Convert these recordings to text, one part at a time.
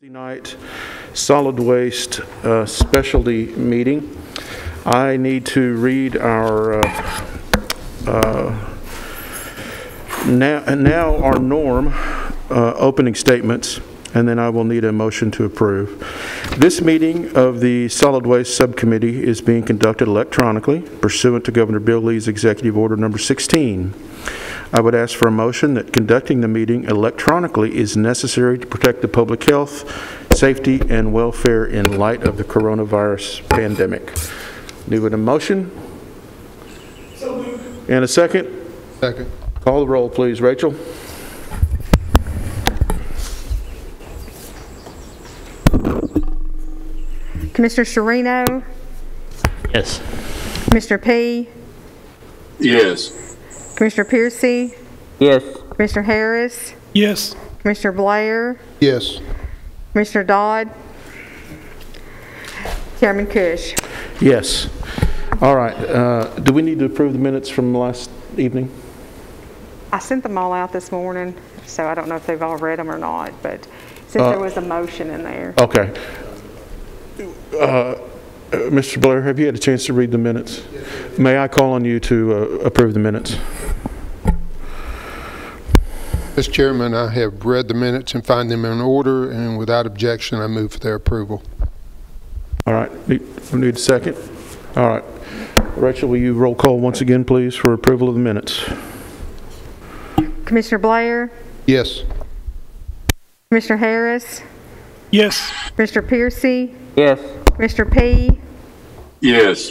Night solid waste specialty meeting. I need to read our now our norm opening statements, and then I will need a motion to approve. This meeting of the Solid Waste Subcommittee is being conducted electronically pursuant to Governor Bill Lee's Executive Order number 16. I would ask for a motion that conducting the meeting electronically is necessary to protect the public health, safety, and welfare in light of the coronavirus pandemic. Do it a motion? So moved. And a second? Second. Call the roll, please, Rachel. Commissioner Sherino? Yes. Commissioner P? Yes. Commissioner Piercy? Yes. Commissioner Harris? Yes. Commissioner Blair? Yes. Commissioner Dodd? Chairman Cush? Yes. All right. Do we need to approve the minutes from last evening? I sent them all out this morning, so I don't know if they've all read them or not, but since there was a motion in there. Okay. Mr. Blair, have you had a chance to read the minutes? Yes. May I call on you to approve the minutes? Mr. Chairman, I have read the minutes and find them in order, and without objection, I move for their approval. All right. We need a second. All right. Rachel, will you roll call once again, please, for approval of the minutes? Commissioner Blair? Yes. Commissioner Harris? Yes. Commissioner Piercy? Yes. Commissioner P? Yes.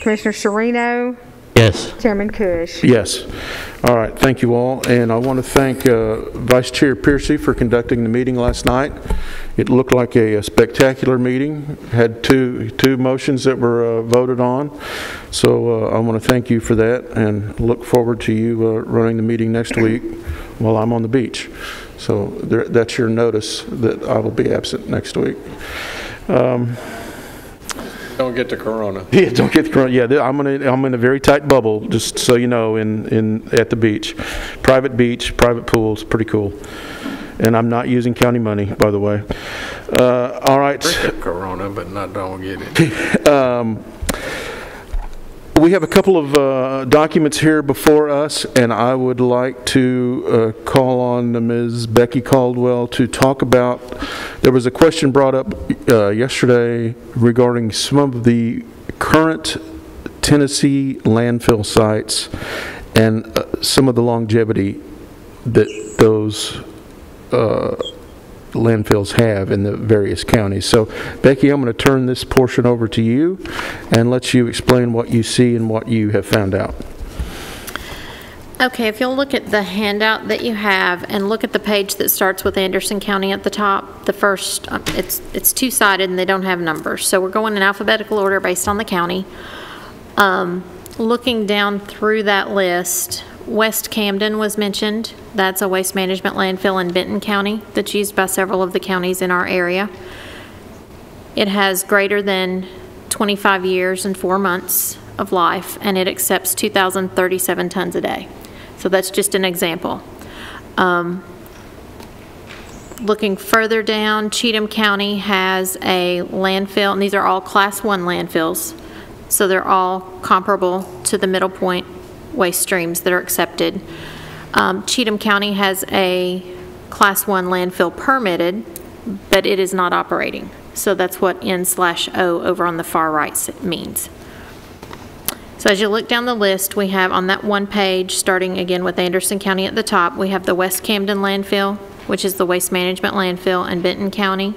Commissioner Sherino? Yes. Chairman Cush? Yes. All right. Thank you all. And I want to thank Vice Chair Piercy for conducting the meeting last night. It looked like a spectacular meeting. Had two motions that were voted on. So I want to thank you for that and look forward to you running the meeting next week while I'm on the beach. So that's your notice that I will be absent next week. Don't get the corona. Yeah, don't get the corona. Yeah, I'm in a very tight bubble, just so you know, at the beach. Private beach, private pools, pretty cool. And I'm not using county money, by the way. All right. Drink the corona, but don't get it. We have a couple of documents here before us, and I would like to call on Ms. Becky Caldwell to talk about, there was a question brought up yesterday regarding some of the current Tennessee landfill sites and some of the longevity that those landfills have in the various counties. So Becky, I'm going to turn this portion over to you and let you explain what you see and what you have found out. Okay, if you'll look at the handout that you have and look at the page that starts with Anderson County at the top, the first, it's two-sided and they don't have numbers. So we're going in alphabetical order based on the county. Looking down through that list, West Camden was mentioned. That's a waste management landfill in Benton County that's used by several of the counties in our area. It has greater than 25 years and 4 months of life, and it accepts 2,037 tons a day. So that's just an example. Looking further down, Cheatham County has a landfill, and these are all Class 1 landfills, so they're all comparable to the Middle Point waste streams that are accepted. Cheatham County has a Class 1 landfill permitted, but it is not operating. So that's what N/O over on the far right means. So as you look down the list, we have on that one page, starting again with Anderson County at the top, we have the West Camden landfill, which is the waste management landfill in Benton County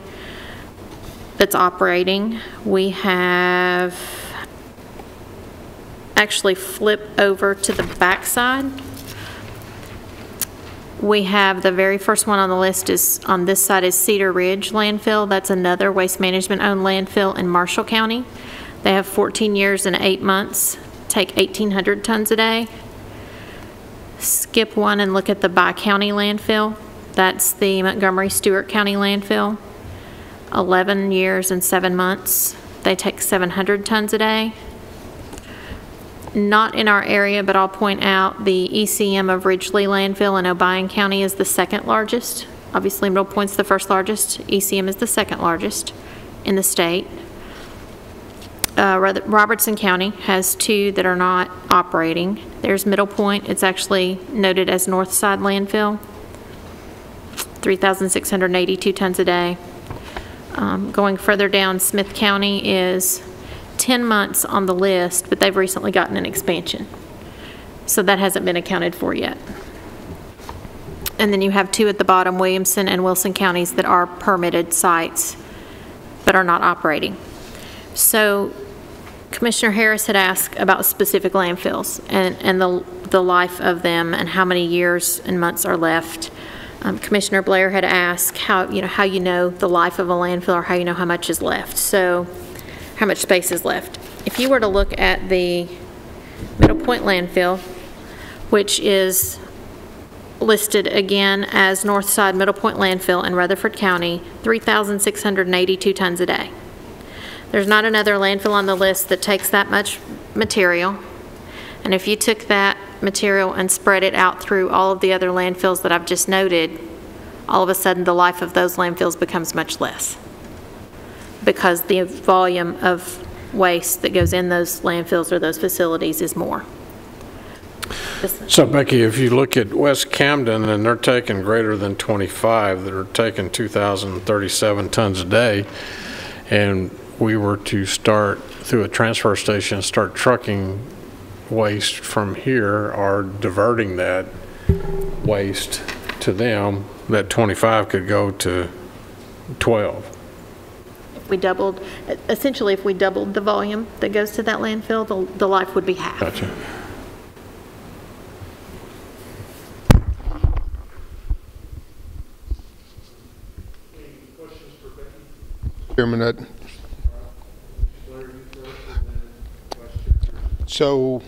that's operating. We have, actually flip over to the back side. We have the very first one on the list is on this side is Cedar Ridge landfill. That's another waste management owned landfill in Marshall County. They have 14 years and 8 months, take 1,800 tons a day. Skip one and look at the Bi-County landfill. That's the Montgomery Stewart County landfill. 11 years and 7 months. They take 700 tons a day. Not in our area, but I'll point out the ECM of Ridgely landfill in Obion County is the second largest Obviously, Middle Point's the first largest. ECM is the second largest in the state. Robertson County has 2 that are not operating. There's Middle Point. It's actually noted as Northside Landfill, 3,682 tons a day. Going further down, Smith County is 10 months on the list, but they've recently gotten an expansion. So that hasn't been accounted for yet. And then you have 2 at the bottom, Williamson and Wilson counties, that are permitted sites but are not operating. So Commissioner Harris had asked about specific landfills and the life of them and how many years and months are left. Commissioner Blair had asked how you know the life of a landfill, or how you know how much is left. So how much space is left. If you were to look at the Middle Point landfill, which is listed again as Northside Middle Point landfill in Rutherford County, 3,682 tons a day. There's not another landfill on the list that takes that much material. And if you took that material and spread it out through all of the other landfills that I've just noted, all of a sudden the life of those landfills becomes much less, because the volume of waste that goes in those landfills or those facilities is more. So Becky, if you look at West Camden, and they're taking greater than 25, that are taking 2,037 tons a day, and we were to start through a transfer station, start trucking waste from here, or diverting that waste to them, that 25 could go to 12. If we doubled, essentially if we doubled the volume that goes to that landfill, the life would be half. Gotcha. Chairman, so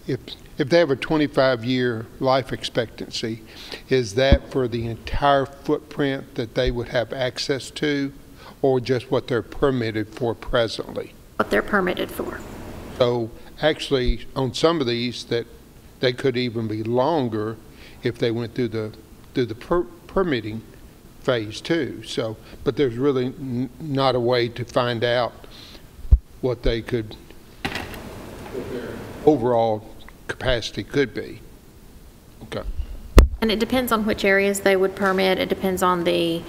if they have a 25-year life expectancy, is that for the entire footprint that they would have access to, or just what they're permitted for presently? What they're permitted for. So actually, on some of these, that they could even be longer if they went through the permitting phase too. So, but there's really not a way to find out what they could, what their overall capacity could be. Okay. And it depends on which areas they would permit. It depends on the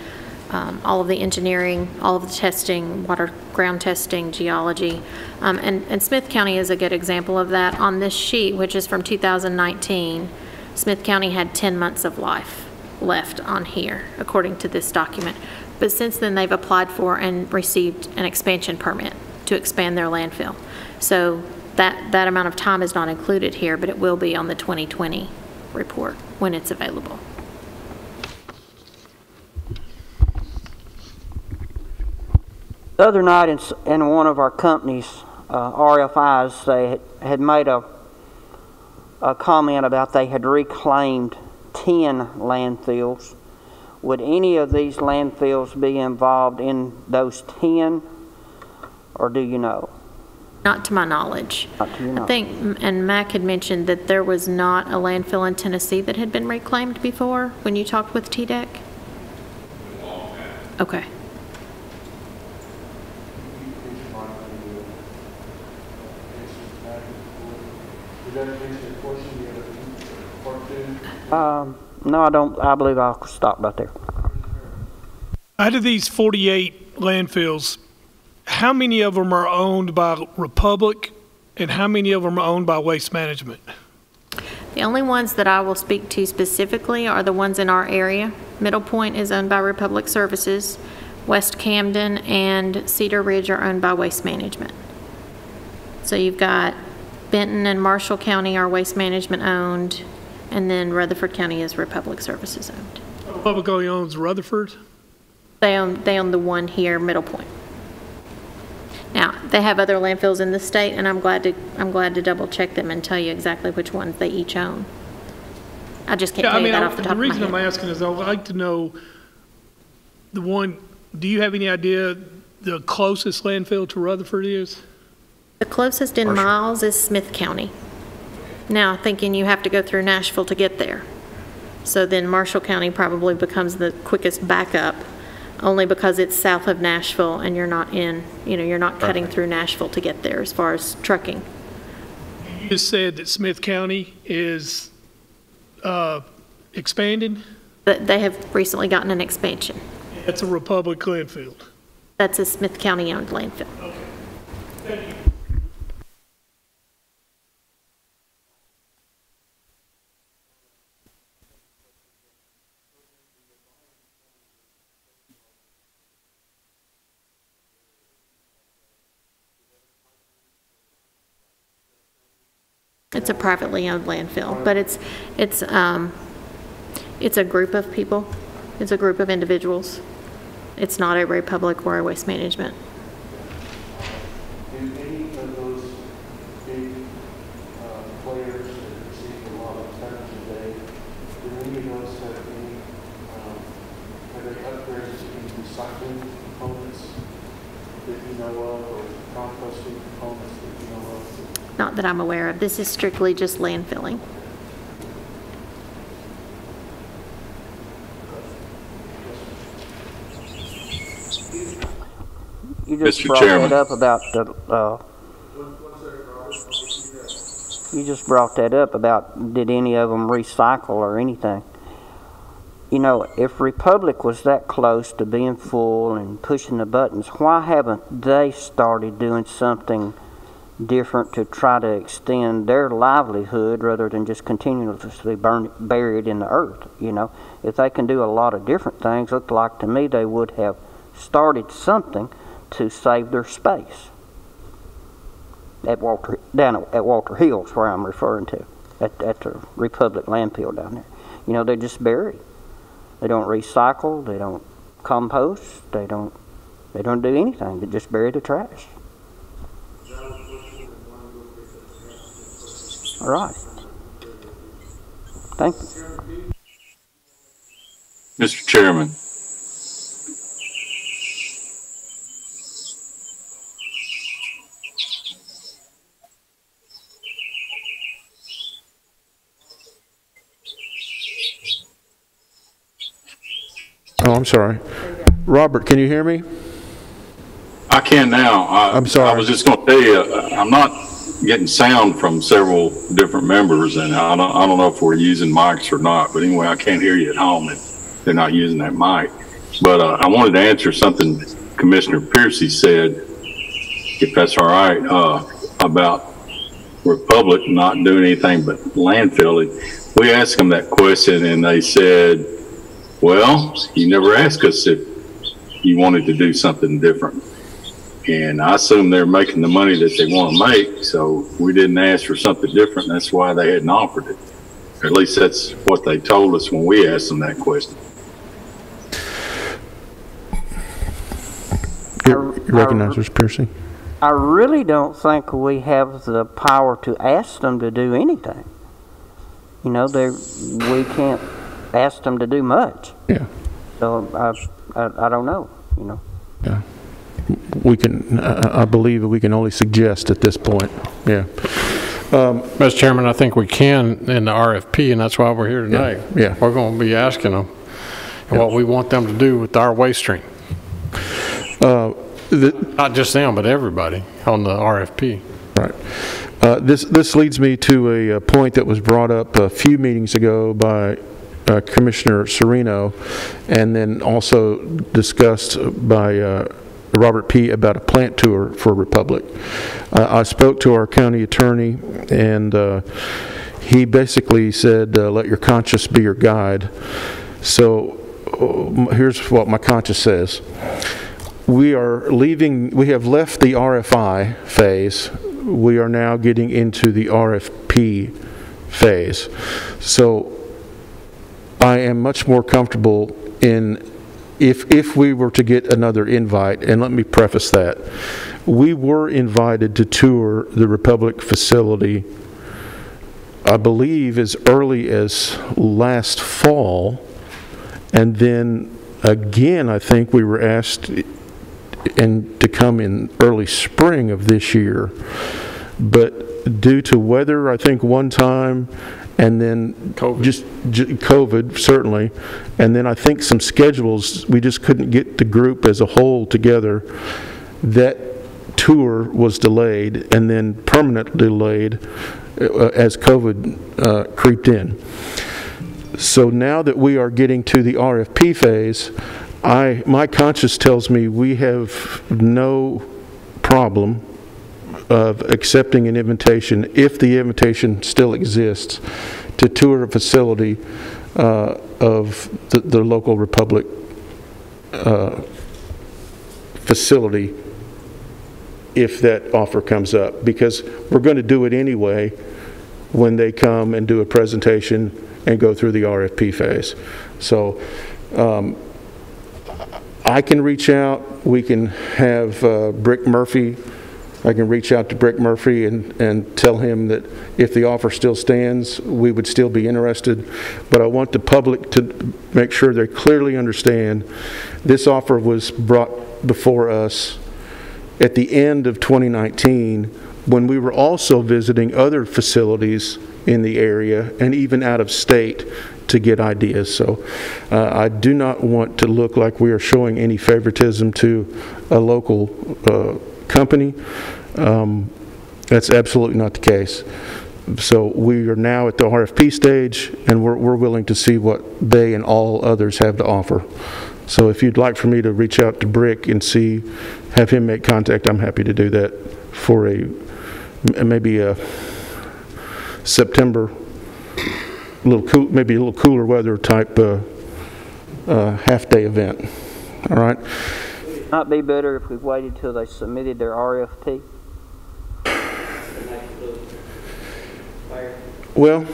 all of the engineering, all of the testing, water ground testing, geology. And Smith County is a good example of that. On this sheet, which is from 2019, Smith County had 10 months of life left on here, according to this document. But since then, they've applied for and received an expansion permit to expand their landfill. So that amount of time is not included here, but it will be on the 2020 report when it's available. The other night in one of our companies, RFIs, they had made a comment about they had reclaimed 10 landfills. Would any of these landfills be involved in those 10, or do you know? Not to my knowledge. Not to your knowledge. I think, and Mac had mentioned that there was not a landfill in Tennessee that had been reclaimed before when you talked with TDEC? Okay. No, I don't. I believe I'll stop right there. Out of these 48 landfills, how many of them are owned by Republic and how many of them are owned by Waste Management? The only ones that I will speak to specifically are the ones in our area. Middle Point is owned by Republic Services. West Camden and Cedar Ridge are owned by Waste Management. So you've got Benton and Marshall County are Waste Management owned, and then Rutherford County is Republic Services owned. Republic only owns Rutherford? They own the one here, Middle Point. Now, they have other landfills in the state, and I'm glad to double check them and tell you exactly which ones they each own. I just can't tell you that off the top of my head. The reason I'm asking is I would like to know the one, do you have any idea the closest landfill to Rutherford is? The closest in miles is Smith County. Now, thinking you have to go through Nashville to get there. So then Marshall County probably becomes the quickest backup, only because it's south of Nashville and you're not in, you're not cutting through Nashville to get there as far as trucking. You just said that Smith County is expanding? But they have recently gotten an expansion. That's a Republic landfill. That's a Smith County-owned landfill. Okay. Thank you. It's a privately owned landfill, but it's a group of people. It's a group of individuals. It's not a Republic or a Waste Management. Do any of those big players that receive a lot of tons a day, do any of those have they upgraded any recycling components that you know of, or composting components that you know of? Not that I'm aware of. This is strictly just landfilling. You just Mr. brought Chairman. that up about you just brought that up about did any of them recycle or anything. If Republic was that close to being full and pushing the buttons, why haven't they started doing something different to try to extend their livelihood rather than just continuously buried in the earth? If they can do a lot of different things, looked like to me they would have started something to save their space. At Walter Hills, where I'm referring to, at the Republic landfill down there. They're just buried. They don't recycle. They don't compost. They don't do anything. They just bury the trash. All right. Thank you. Mr. Chairman. Oh, I'm sorry. Robert, can you hear me? I can now. I'm sorry. I was just going to tell you, I'm not getting sound from several different members, and I don't know if we're using mics or not, but anyway, I can't hear you at home if they're not using that mic. But I wanted to answer something Commissioner Piercy said, if that's all right, about Republic not doing anything but landfilling. We asked them that question, and they said, well, you never asked us if you wanted to do something different. And I assume they're making the money that they want to make, so we didn't ask for something different. That's why they hadn't offered it. Or at least that's what they told us when we asked them that question. You recognize Mr. Piercy? I really don't think we have the power to ask them to do anything. We can't ask them to do much. Yeah. So I don't know. Yeah. We can. I believe we can only suggest at this point. Yeah. Mr. Chairman, I think we can in the RFP, and that's why we're here tonight. Yeah. We're going to be asking them what we want them to do with our waste stream. Not just them, but everybody on the RFP. Right. This leads me to a point that was brought up a few meetings ago by Commissioner Serino, and then also discussed by Robert P. about a plant tour for Republic. I spoke to our county attorney, and he basically said, let your conscience be your guide. So here's what my conscience says. We have left the RFI phase. We are now getting into the RFP phase. So I am much more comfortable in if we were to get another invite, and let me preface that. We were invited to tour the Republic facility, I believe, as early as last fall, and then again, I think we were asked to come in early spring of this year. But due to weather, I think one time, and then COVID, certainly, and then I think some schedules, we just couldn't get the group as a whole together. That tour was delayed and then permanently delayed as COVID creeped in. So now that we are getting to the RFP phase, my conscience tells me we have no problem of accepting an invitation, if the invitation still exists, to tour a facility of the local Republic facility, if that offer comes up, because we're going to do it anyway when they come and do a presentation and go through the RFP phase. So I can reach out, we can have Brick Murphy, I can reach out to Brick Murphy and tell him that if the offer still stands, we would still be interested. But I want the public to make sure they clearly understand this offer was brought before us at the end of 2019, when we were also visiting other facilities in the area and even out of state to get ideas. So I do not want to look like we are showing any favoritism to a local company. That's absolutely not the case. So we are now at the RFP stage, and we're willing to see what they and all others have to offer. So if you'd like for me to reach out to Brick and have him make contact, I'm happy to do that for maybe a September, maybe a little cooler weather type half-day event. All right. It might be better if we waited till they submitted their RFP. Well,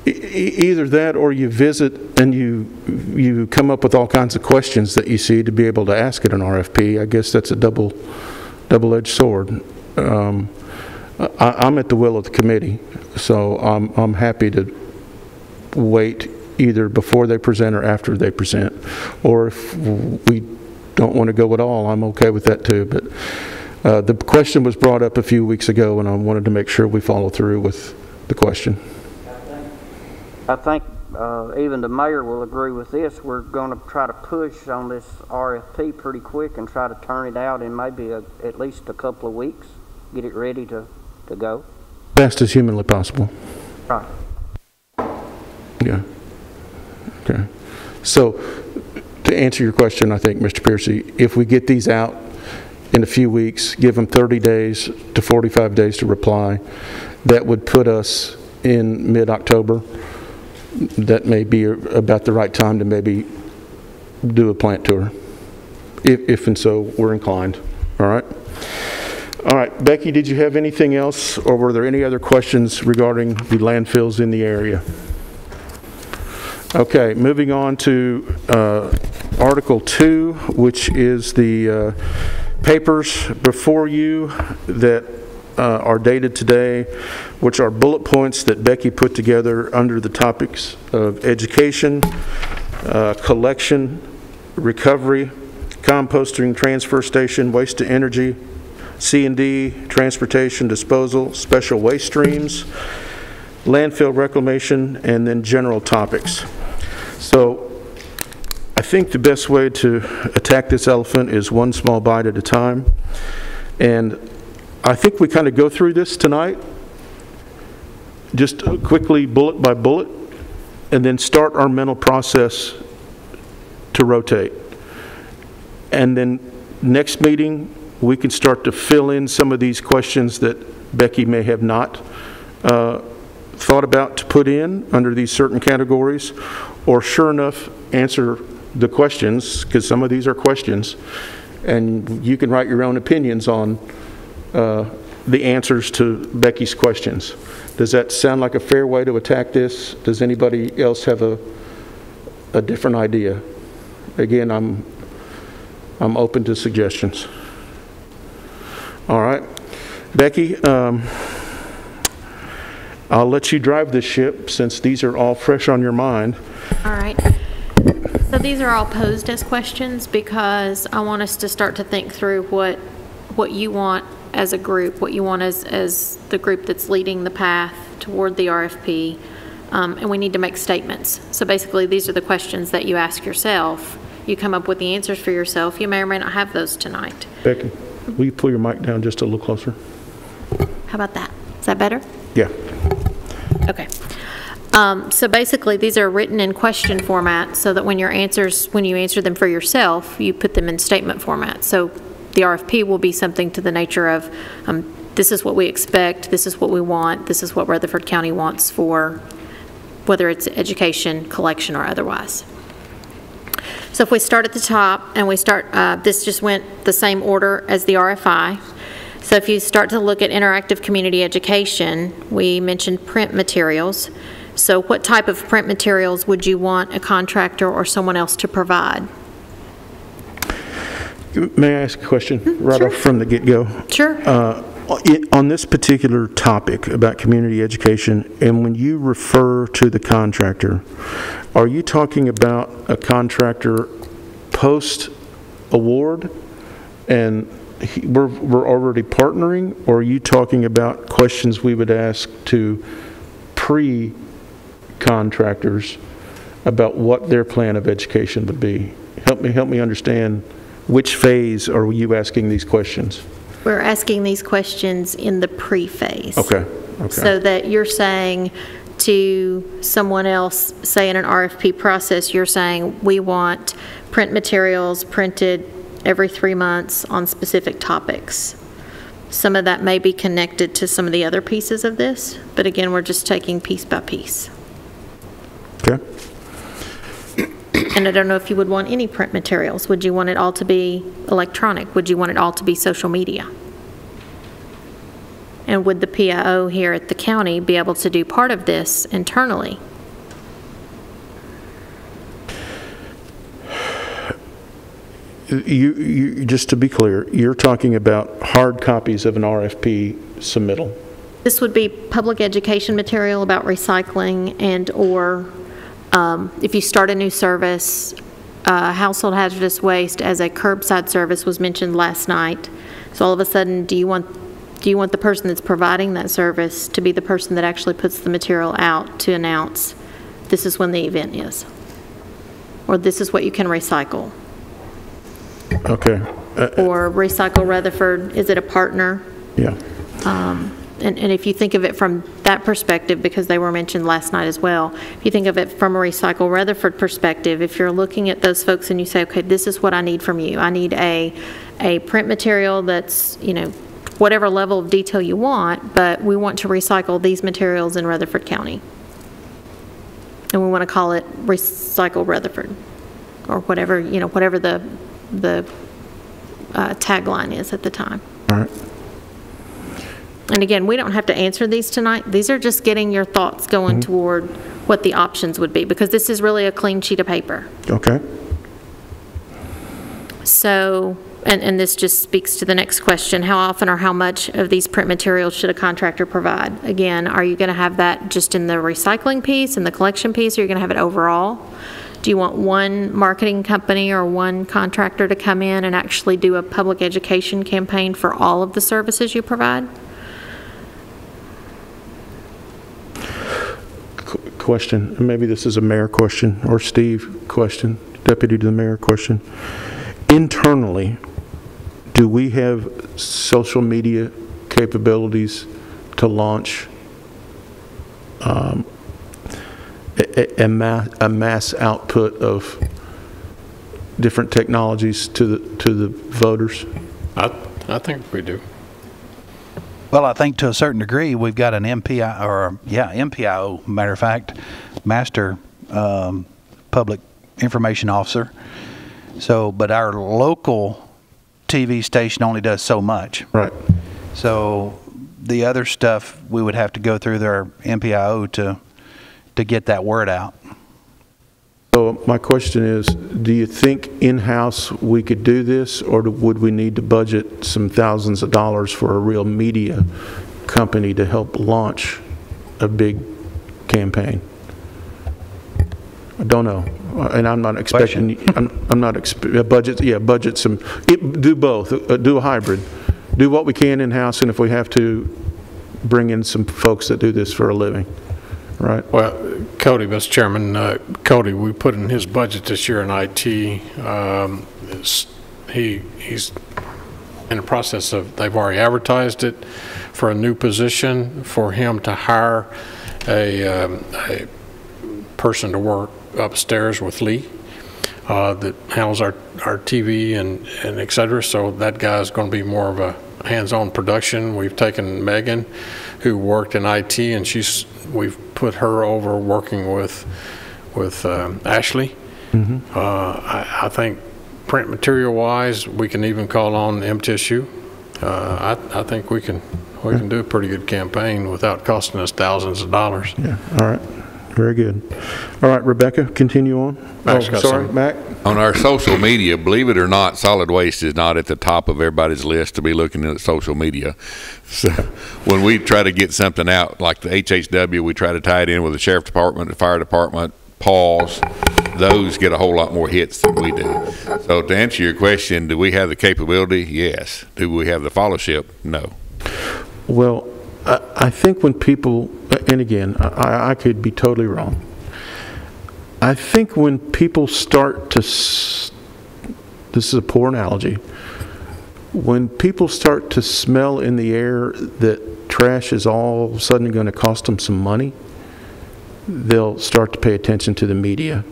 either that or you visit and you come up with all kinds of questions that you see to be able to ask at an RFP. I guess that's a double-edged sword. I'm at the will of the committee, so I'm happy to wait either before they present or after they present. Or if we don't want to go at all, I'm okay with that too. But the question was brought up a few weeks ago, and I wanted to make sure we follow through with the question. I think even the mayor will agree with this. We're going to try to push on this RFP pretty quick and try to turn it out in maybe at least a couple of weeks, get it ready to go. Best as humanly possible. Right. Yeah. Okay. So to answer your question, I think, Mr. Piercy, if we get these out in a few weeks, give them 30 days to 45 days to reply, that would put us in mid-October. That may be about the right time to maybe do a plant tour, if and so we're inclined. All right. All right, Becky, did you have anything else, or were there any other questions regarding the landfills in the area? Okay, moving on to Article 2, which is the papers before you that are dated today, which are bullet points that Becky put together under the topics of education, collection, recovery, composting, transfer station, waste to energy, C&D, transportation, disposal, special waste streams, landfill reclamation, and then general topics. So I think the best way to attack this elephant is one small bite at a time. And I think we kind of go through this tonight, just quickly bullet by bullet, and then start our mental process to rotate. And then next meeting, we can start to fill in some of these questions that Becky may have not thought about to put in under these certain categories, or sure enough, answer the questions, because some of these are questions, and you can write your own opinions on the answers to Becky's questions. Does that sound like a fair way to attack this? Does anybody else have a different idea? Again, I'm open to suggestions. All right, Becky, I'll let you drive this ship since these are all fresh on your mind. All right. So these are all posed as questions because I want us to start to think through what you want as a group, what you want as the group that's leading the path toward the RFP, and we need to make statements. So basically, these are the questions that you ask yourself. You come up with the answers for yourself. You may or may not have those tonight. Becky, will you pull your mic down just a little closer? How about that? Is that better? Yeah. Okay. So basically, these are written in question format so that when you answer them for yourself, you put them in statement format. So the RFP will be something to the nature of, this is what we expect, this is what we want, this is what Rutherford County wants for, whether it's education, collection, or otherwise. So if we start at the top and we start, this just went the same order as the RFI. So if you start to look at interactive community education, we mentioned print materials. So what type of print materials would you want a contractor or someone else to provide? May I ask a question right Sure. off from the get-go? Sure. On this particular topic about community education, and when you refer to the contractor, are you talking about a contractor post-award and we're already partnering, or are you talking about questions we would ask to pre-contractors about what their plan of education would be? Help me understand, which phase are you asking these questions? We're asking these questions in the pre-phase. Okay. So that you're saying to someone else, say in an RFP process, you're saying, we want print materials printed every 3 months on specific topics. Some of that may be connected to some of the other pieces of this, but again, we're just taking piece by piece. Okay. And I don't know if you would want any print materials. Would you want it all to be electronic? Would you want it all to be social media? And would the PIO here at the county be able to do part of this internally? You just to be clear, you're talking about hard copies of an RFP submittal. This would be public education material about recycling and or if you start a new service, household hazardous waste as a curbside service was mentioned last night. So all of a sudden, do you want the person that's providing that service to be the person that actually puts the material out to announce this is when the event is, or this is what you can recycle? Okay. Or Recycle Rutherford, is it a partner? Yeah. And if you think of it from that perspective, because they were mentioned last night as well, if you think of it from a Recycle Rutherford perspective, if you're looking at those folks and you say, okay, this is what I need from you. I need a print material that's, whatever level of detail you want, but we want to recycle these materials in Rutherford County. And we want to call it Recycle Rutherford, or whatever, whatever the tagline is at the time. All right. And again, we don't have to answer these tonight. These are just getting your thoughts going toward what the options would be, because this is really a clean sheet of paper. Okay. So, and this just speaks to the next question, how often or how much of these print materials should a contractor provide? Again, are you going to have that just in the recycling piece and the collection piece, or are you going to have it overall? Do you want one marketing company or one contractor to come in and actually do a public education campaign for all of the services you provide? Question, maybe this is a mayor question or Steve question, deputy to the mayor question. Internally, do we have social media capabilities to launch a mass output of different technologies to the voters? I think we do. Well, I think to a certain degree we've got an MPIO, matter of fact, Master Public Information Officer. So, but our local TV station only does so much. Right. So the other stuff we would have to go through their MPIO to get that word out. So my question is, do you think in-house we could do this, or would we need to budget some thousands of dollars for a real media company to help launch a big campaign? I don't know, and I'm not expecting. I'm not budget. Yeah, budget some. Do both. Do a hybrid. Do what we can in-house, and if we have to bring in some folks that do this for a living, right? Well, Cody, Mr. Chairman, Cody, we put in his budget this year in IT. He's in the process of, they've already advertised it for a new position for him to hire a person to work upstairs with Lee that handles our TV and et cetera. So that guy's going to be more of a hands-on production. We've taken Megan, who worked in IT, and we've put her over working with Ashley. Mm-hmm. I think print material wise, we can even call on M-Tissue. I think we can do a pretty good campaign without costing us thousands of dollars. Yeah. All right. Very good. All right, Rebecca, continue on. Sorry, Mac. On our social media, believe it or not, solid waste is not at the top of everybody's list to be looking at social media. So when we try to get something out, like the HHW, we try to tie it in with the sheriff department, the fire department, PAWS. Those get a whole lot more hits than we do. So to answer your question, do we have the capability? Yes. Do we have the followership? No. Well, I think when people, and again, I could be totally wrong. I think when people start to, this is a poor analogy, when people start to smell in the air that trash is all of a sudden going to cost them some money, they'll start to pay attention to the media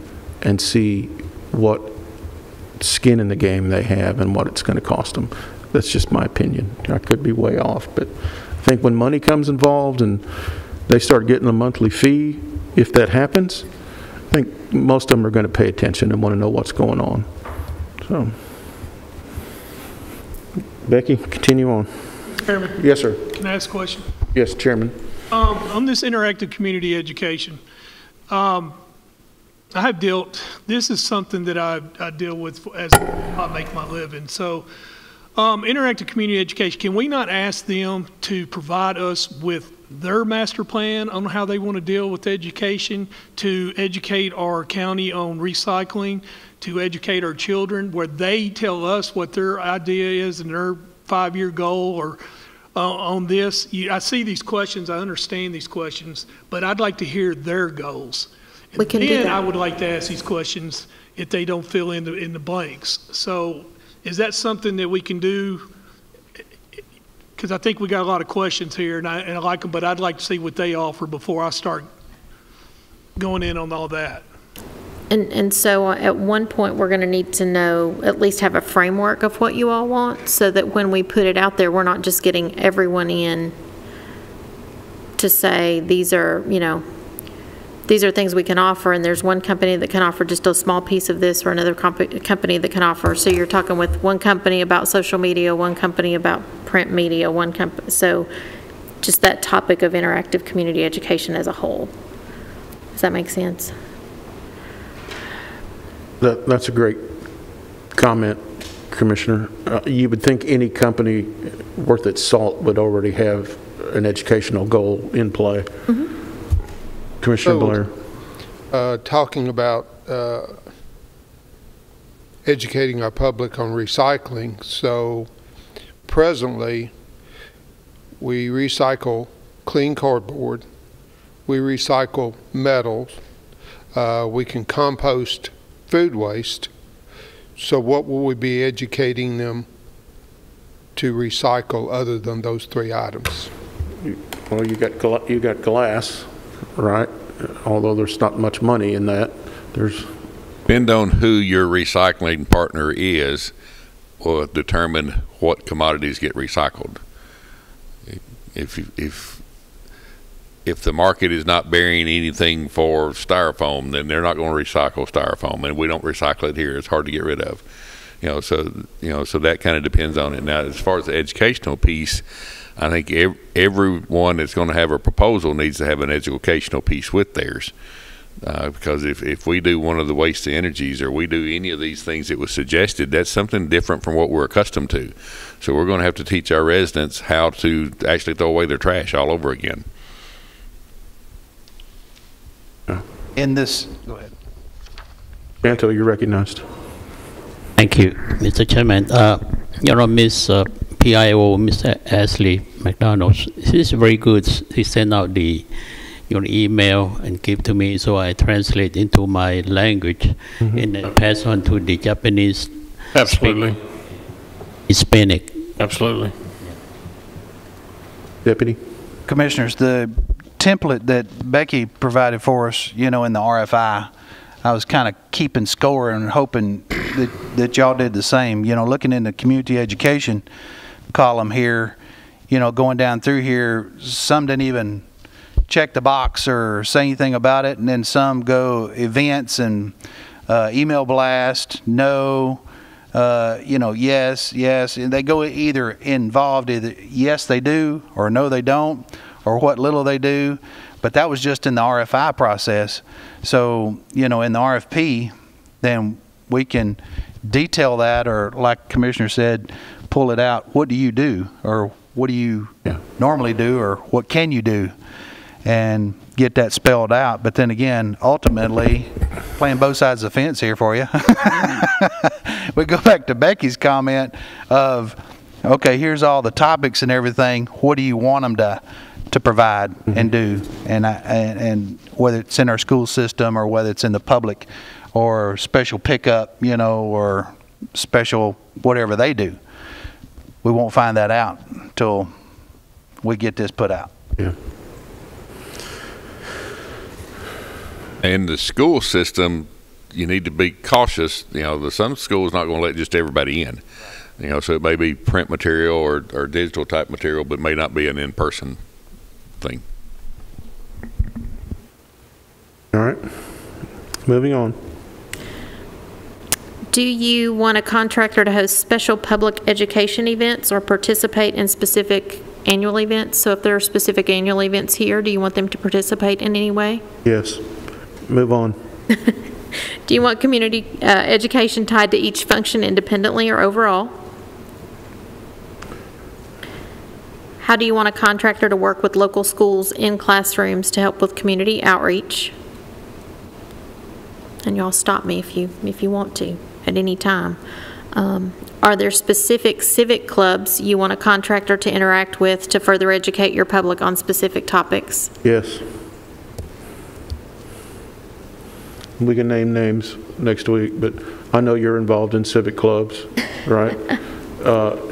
and see what skin in the game they have and what it's going to cost them. That's just my opinion. I could be way off, but I think when money comes involved and they start getting a monthly fee, if that happens, I think most of them are going to pay attention and want to know what's going on. So, Becky, continue on. Chairman. Yes, sir. Can I ask a question? Yes, Chairman. On this interactive community education, this is something that I deal with as I make my living. So, interactive community education, can we not ask them to provide us with their master plan on how they want to deal with education, to educate our county on recycling, to educate our children, where they tell us what their idea is and their 5-year goal or on this? I see these questions, I understand these questions, but I'd like to hear their goals. We can do that. I would like to ask these questions if they don't fill in the blanks. So is that something that we can do? Because I think we got a lot of questions here, and I like them, but I'd like to see what they offer before I start going in on all that. And so at one point, we're going to need to know, at least have a framework of what you all want, so that when we put it out there, we're not just getting everyone in to say, these are things we can offer, and there's one company that can offer just a small piece of this, or another company that can offer. So you're talking with one company about social media, one company about print media, one company. So just that topic of interactive community education as a whole. Does that make sense? That's a great comment, Commissioner. You would think any company worth its salt would already have an educational goal in play. Mm-hmm. Commissioner Blair. Talking about educating our public on recycling. So presently, we recycle clean cardboard, we recycle metals, we can compost food waste. So what will we be educating them to recycle other than those 3 items? Well, you got glass, right? Although there's not much money in that. Depend on who your recycling partner is will determine what commodities get recycled. If the market is not bearing anything for styrofoam, then they're not going to recycle styrofoam, and we don't recycle it here. It's hard to get rid of. So that kind of depends on it. Now, as far as the educational piece, I think everyone that's going to have a proposal needs to have an educational piece with theirs. Because if we do one of the waste to energies, or we do any of these things that was suggested, that's something different from what we're accustomed to. So we're going to have to teach our residents how to actually throw away their trash all over again. Go ahead. Anto, you're recognized. Thank you, Mr. Chairman. Ms. PIO, Mr. Ashley McDonald's. He's very good. He sent out the email and give to me, so I translate into my language and then pass on to the Japanese. Absolutely. Hispanic. Absolutely. Deputy? Commissioners, the template that Becky provided for us, in the RFI, I was kind of keeping score and hoping that y'all did the same. Looking in the community education column here, going down through here, some didn't even check the box or say anything about it, and then some go events and email blast, no, yes, and they go either involved, either yes they do or no they don't, or what little they do. But that was just in the RFI process. So, in the RFP, then we can detail that, or like Commissioner said, pull it out. What do you do? Or what do you normally do? Or what can you do? And get that spelled out. But then again, ultimately, playing both sides of the fence here for you. We go back to Becky's comment of, okay, here's all the topics and everything. What do you want them to provide and do, and whether it's in our school system or whether it's in the public or special pickup, or special whatever they do. We won't find that out until we get this put out. Yeah. And the school system, you need to be cautious. Some schools not going to let just everybody in. So it may be print material or digital type material, but may not be an in-person thing. All right. Moving on. Do you want a contractor to host special public education events or participate in specific annual events? So if there are specific annual events here, do you want them to participate in any way? Yes. Move on. Do you want community education tied to each function independently or overall? How do you want a contractor to work with local schools in classrooms to help with community outreach? And y'all stop me if you want to at any time. Are there specific civic clubs you want a contractor to interact with to further educate your public on specific topics? Yes. We can name names next week, but I know you're involved in civic clubs, right?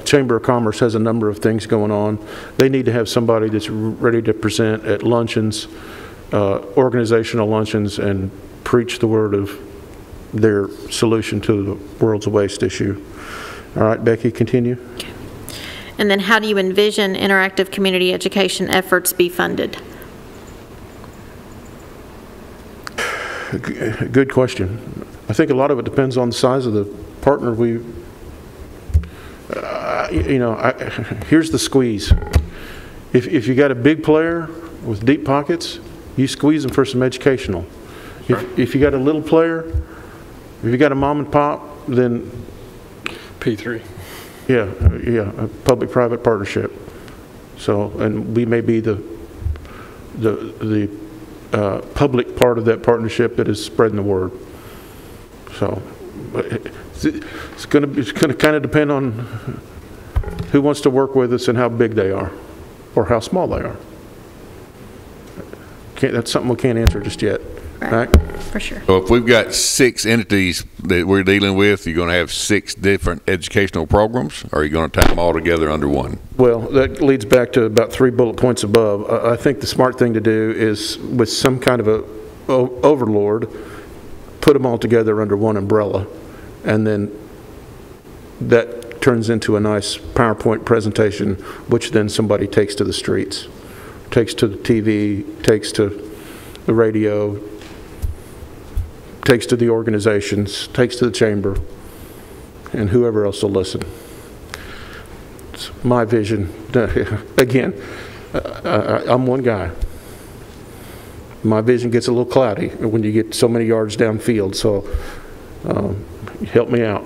Chamber of Commerce has a number of things going on. They need to have somebody that's ready to present at luncheons, organizational luncheons, and preach the word of their solution to the world's waste issue. All right, Becky, continue. Okay. And then how do you envision interactive community education efforts be funded? Good question. I think a lot of it depends on the size of the partner we here's the squeeze. If you got a big player with deep pockets, you squeeze them for some educational. Sure. If you got a little player, if you got a mom and pop, then P3. Yeah, a public-private partnership. So, and we may be the public part of that partnership that is spreading the word. So, it's going to kind of depend on who wants to work with us and how big they are, or how small they are. That's something we can't answer just yet. Right. For sure. So if we've got 6 entities that we're dealing with, you're going to have 6 different educational programs, or are you going to tie them all together under one? Well, that leads back to about 3 bullet points above. I think the smart thing to do is, with some kind of a overlord, put them all together under one umbrella, and then that turns into a nice PowerPoint presentation, which then somebody takes to the streets, takes to the TV, takes to the radio, takes to the organizations, takes to the chamber, and whoever else will listen. It's my vision. Again, I'm one guy. My vision gets a little cloudy when you get so many yards downfield, so help me out.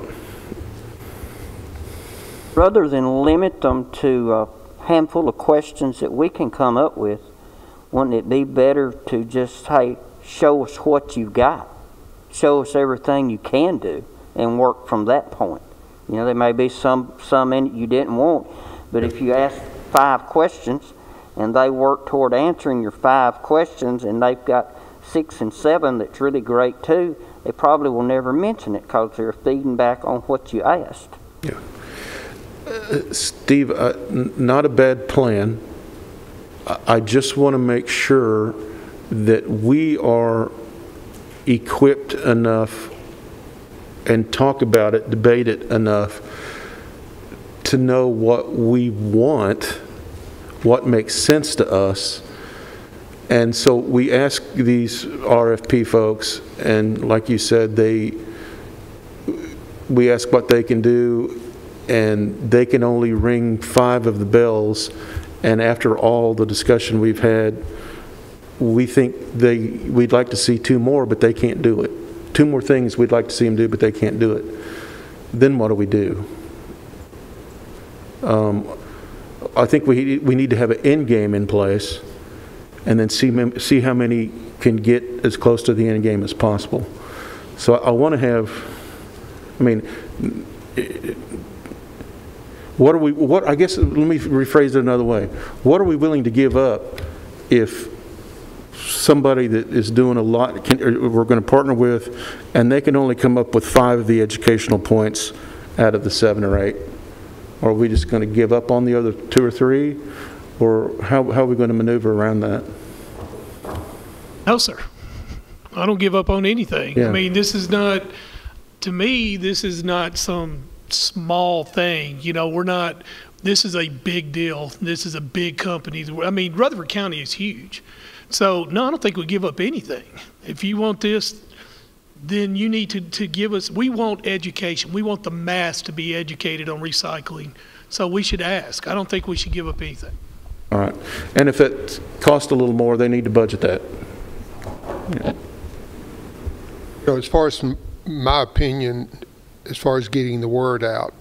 Rather than limit them to a handful of questions that we can come up with, wouldn't it be better to just, hey, show us what you've got? Show us everything you can do and work from that point. You know, there may be some in it you didn't want, but if you ask 5 questions, and they work toward answering your 5 questions, and they've got 6 and 7 that's really great too, they probably will never mention it because they're feeding back on what you asked. Yeah. Steve, not a bad plan. I just want to make sure that we are equipped enough and talk about it, debate it enough to know what we want, what makes sense to us. And so we ask these RFP folks, and like you said, we ask what they can do, and they can only ring 5 of the bells. And after all the discussion we've had, we think we'd like to see 2 more, but they can't do it. 2 more things we'd like to see them do, but they can't do it. Then what do we do? I think we need to have an end game in place, and then see how many can get as close to the end game as possible. So I want to have, I mean, I guess, let me rephrase it another way. What are we willing to give up if somebody that is doing a lot, we're going to partner with, and they can only come up with 5 of the educational points out of the 7 or 8? Or are we just going to give up on the other 2 or 3? Or how are we going to maneuver around that? No, sir. I don't give up on anything. Yeah. I mean, this is not, to me, this is not some small thing. You know, this is a big deal. This is a big company. I mean, Rutherford County is huge. So, no, I don't think we give up anything. If you want this, then you need to give us, we want education. We want the mass to be educated on recycling. So we should ask. I don't think we should give up anything. All right. And if it costs a little more, they need to budget that. Yeah. So as far as my opinion, as far as getting the word out,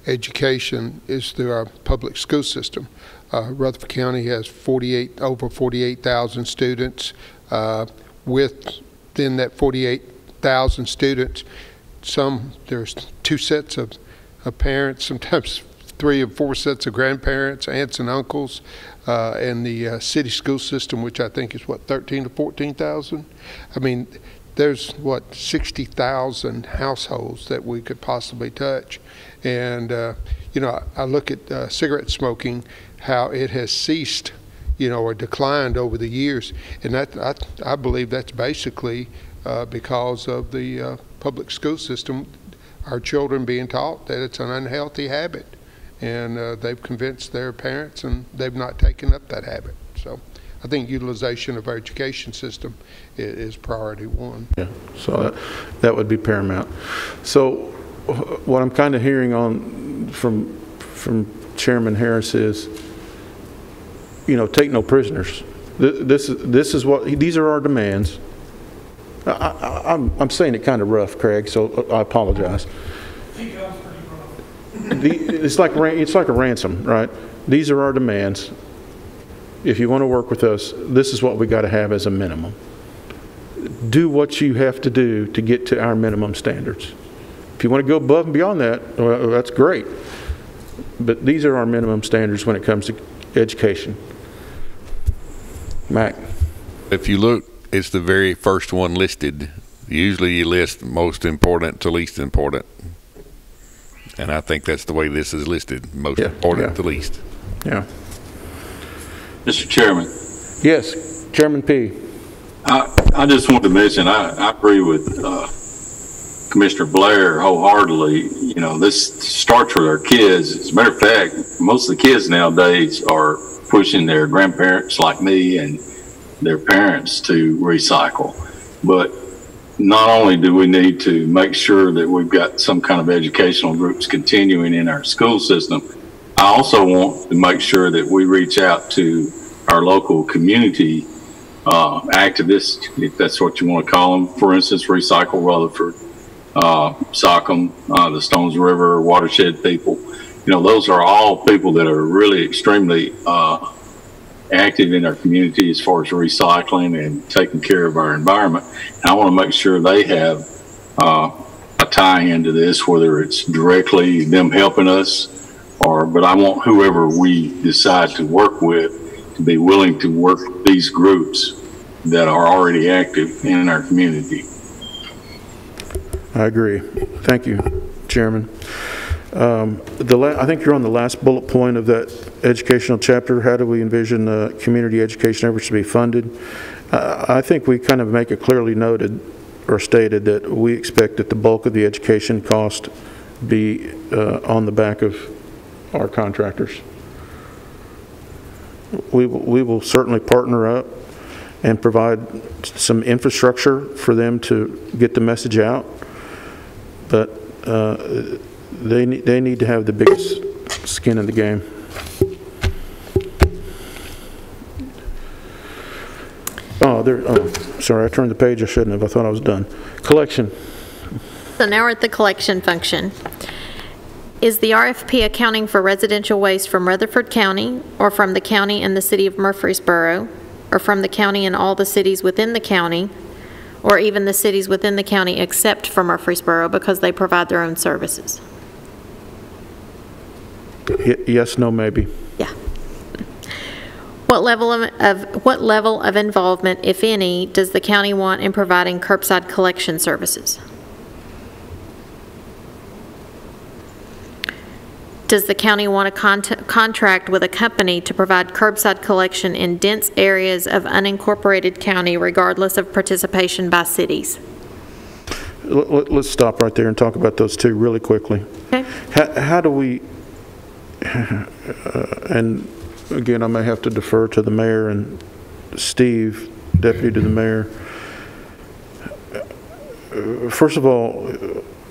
education is through our public school system. Rutherford County has over 48,000 students. Within that 48,000 students, there's 2 sets of parents, sometimes 3 or 4 sets of grandparents, aunts and uncles, and the city school system, which I think is 13 to 14,000. I mean, there's 60,000 households that we could possibly touch. And you know, I look at cigarette smoking, how it has ceased, or declined over the years, and that I believe that's basically because of the public school system, our children being taught that it's an unhealthy habit, and they've convinced their parents, and they've not taken up that habit. So I think utilization of our education system is priority 1. Yeah, so that would be paramount. So what I'm kind of hearing from Chairman Harris is, take no prisoners. This is what these are our demands. I'm saying it kind of rough, Craig, so I apologize. It's like a ransom, right? These are our demands. If you want to work with us, this is what we got to have as a minimum. Do what you have to do to get to our minimum standards. If you want to go above and beyond that, well, that's great. But these are our minimum standards when it comes to education. Mac. If you look, it's the very first one listed. Usually you list most important to least important. And I think that's the way this is listed, most important to least. Yeah. Mr. Chairman. Yes, Chairman P. I just want to mention, I agree with Commissioner Blair wholeheartedly. This starts with our kids. As a matter of fact, most of the kids nowadays are pushing their grandparents like me and their parents to recycle. But not only do we need to make sure that we've got some kind of educational groups continuing in our school system, I also want to make sure that we reach out to our local community activists, if that's what you want to call them. For instance, Recycle Rutherford, Sockham, the Stones River watershed people. Those are all people that are really extremely active in our community as far as recycling and taking care of our environment. And I want to make sure they have a tie into this, whether it's directly them helping us but I want whoever we decide to work with to be willing to work with these groups that are already active in our community. I agree. Thank you, Chairman. I think you're on the last bullet point of that educational chapter. How do we envision community education efforts to be funded? I think we kind of make it clearly noted or stated that we expect that the bulk of the education cost be on the back of our contractors. We will certainly partner up and provide some infrastructure for them to get the message out, but they need to have the biggest skin in the game. Sorry, I turned the page. I shouldn't have. I thought I was done. Collection. So now we're at the collection function. Is the RFP accounting for residential waste from Rutherford County, or from the county and the city of Murfreesboro, or from the county and all the cities within the county, or even the cities within the county except for Murfreesboro because they provide their own services? Yes, no, maybe. Yeah. What level of involvement, if any, does the county want in providing curbside collection services? Does the county want to contract with a company to provide curbside collection in dense areas of unincorporated county regardless of participation by cities? Let's stop right there and talk about those two really quickly. Okay. How do we, and again, I may have to defer to the mayor and Steve, deputy to the mayor. First of all,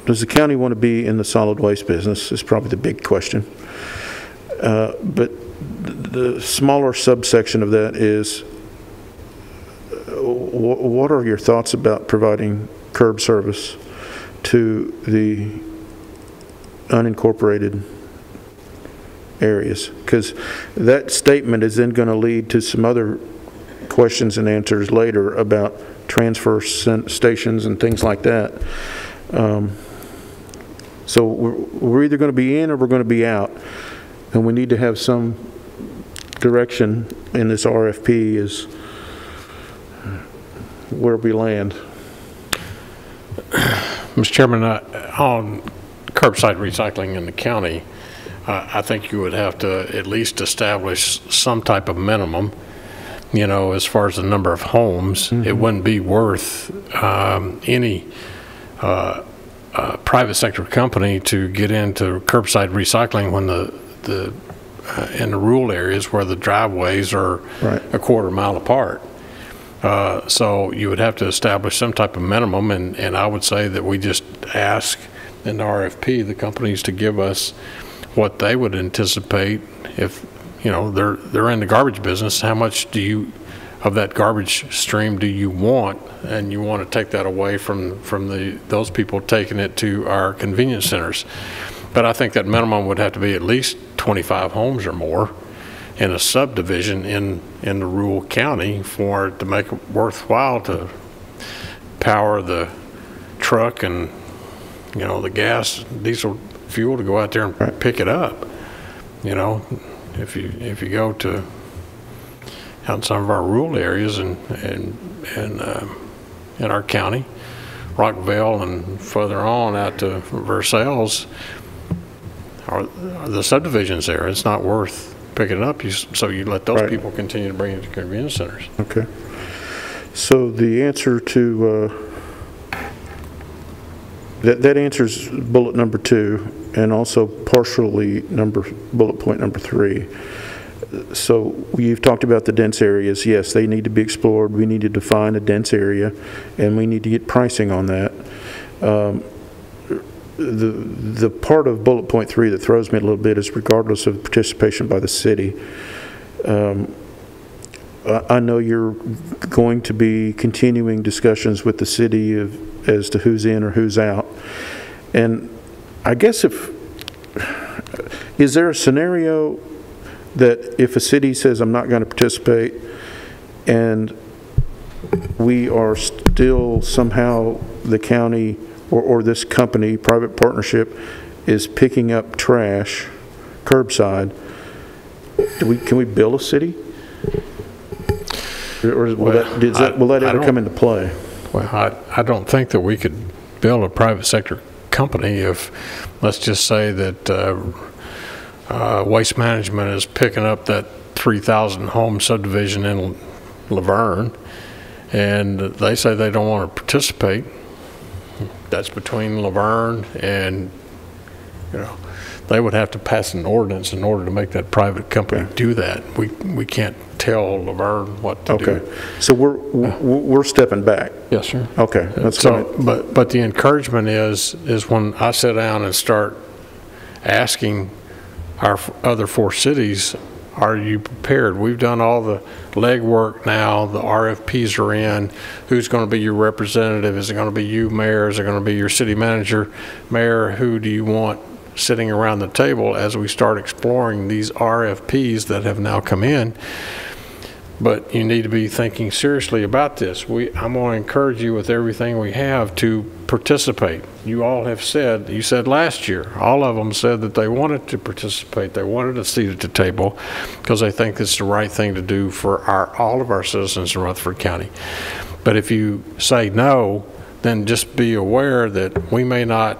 does the county want to be in the solid waste business is probably the big question. But the smaller subsection of that is, what are your thoughts about providing curb service to the unincorporated areas? Because that statement is then going to lead to some other questions and answers later about transfer stations and things like that. So we're either going to be in or we're going to be out, and we need to have some direction in this RFP is where we land. Mr. Chairman, on curbside recycling in the county, I think you would have to at least establish some type of minimum, you know, as far as the number of homes. Mm-hmm. It wouldn't be worth any private sector company to get into curbside recycling when in the rural areas where the driveways are right. a quarter mile apart. So you would have to establish some type of minimum, and I would say that we just ask in the RFP the companies to give us what they would anticipate if, you know, they're in the garbage business. How much of that garbage stream do you want? And you want to take that away from those people taking it to our convenience centers. But I think that minimum would have to be at least 25 homes or more in a subdivision in the rural county for it to make it worthwhile to power the truck and, you know, the gas, diesel fuel to go out there and pick it up. You know, if you go to out in some of our rural areas in our county, Rockville and further on out to Versailles, are the subdivisions there. It's not worth picking it up, so you let those right. people continue to bring it to convenience centers. Okay. So the answer to that answers bullet number 2 and also partially bullet point number 3. So you've talked about the dense areas. Yes, they need to be explored. We need to define a dense area, and we need to get pricing on that. The part of bullet point 3 that throws me a little bit is regardless of participation by the city. I know you're going to be continuing discussions with the city as to who's in or who's out. And I guess is there a scenario that if a city says, I'm not going to participate, and we are still somehow the county or this company, private partnership, is picking up trash, curbside, can we bill a city? Or will that ever come into play? Well, I don't think that we could bill a private sector company if, let's just say that Waste Management is picking up that 3,000 home subdivision in Laverne, and they say they don't want to participate. That's between Laverne and, they would have to pass an ordinance in order to make that private company do that. We can't tell Laverne what to do. Okay, so we're stepping back. Yes, sir. Okay, that's so. fine. But the encouragement is when I sit down and start asking our other 4 cities, are you prepared? We've done all the legwork now. The RFPs are in. Who's going to be your representative? Is it going to be you, Mayor? Is it going to be your city manager? Mayor, who do you want sitting around the table as we start exploring these RFPs that have now come in? But you need to be thinking seriously about this. I'm going to encourage you with everything we have to participate. You all have said, you said last year, all of them said that they wanted to participate. They wanted a seat at the table because they think it's the right thing to do for all of our citizens in Rutherford County. But if you say no, then just be aware that we may not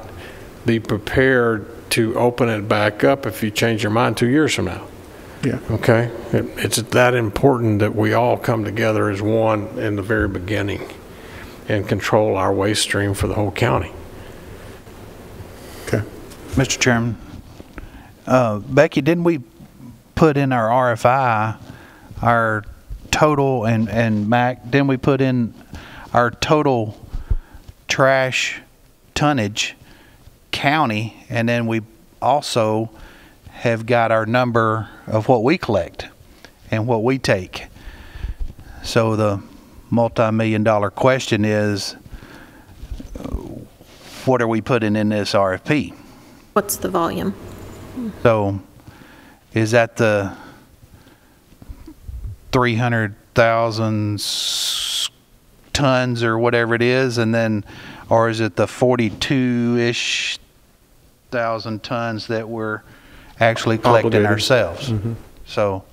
be prepared to open it back up if you change your mind 2 years from now. Yeah. Okay? It's that important that we all come together as one in the very beginning and control our waste stream for the whole county. Okay. Mr. Chairman, Becky, didn't we put in our RFI our total, and Mac, didn't we put in our total trash tonnage county, and then we also have got our number of what we collect and what we take? So the multi-million-dollar question is, what are we putting in this RFP? What's the volume? So is that the 300,000 tons or whatever it is, and then, or is it the 42-ish thousand tons that we're actually collecting Obligated ourselves? Mm-hmm. So,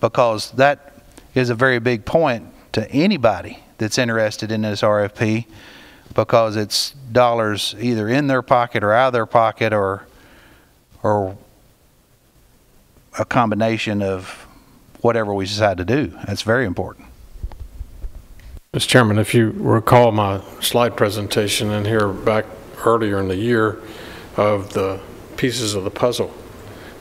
because that is a very big point to anybody that's interested in this RFP, because it's dollars either in their pocket or out of their pocket, or a combination of whatever we decide to do. That's very important. Mr. Chairman, if you recall my slide presentation in here back earlier in the year of the pieces of the puzzle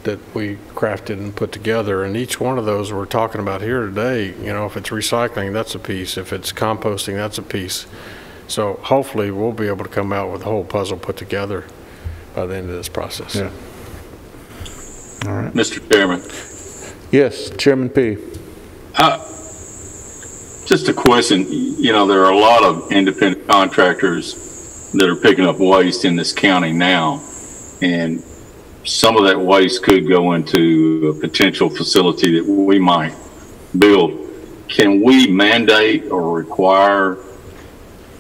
that we crafted and put together, and each one of those we're talking about here today, if it's recycling, that's a piece. If it's composting, that's a piece. So hopefully we'll be able to come out with the whole puzzle put together by the end of this process. Yeah. All right. Mr. Chairman. Yes, Chairman P. Just a question. There are a lot of independent contractors that are picking up waste in this county now, and some of that waste could go into a potential facility that we might build. Can we mandate or require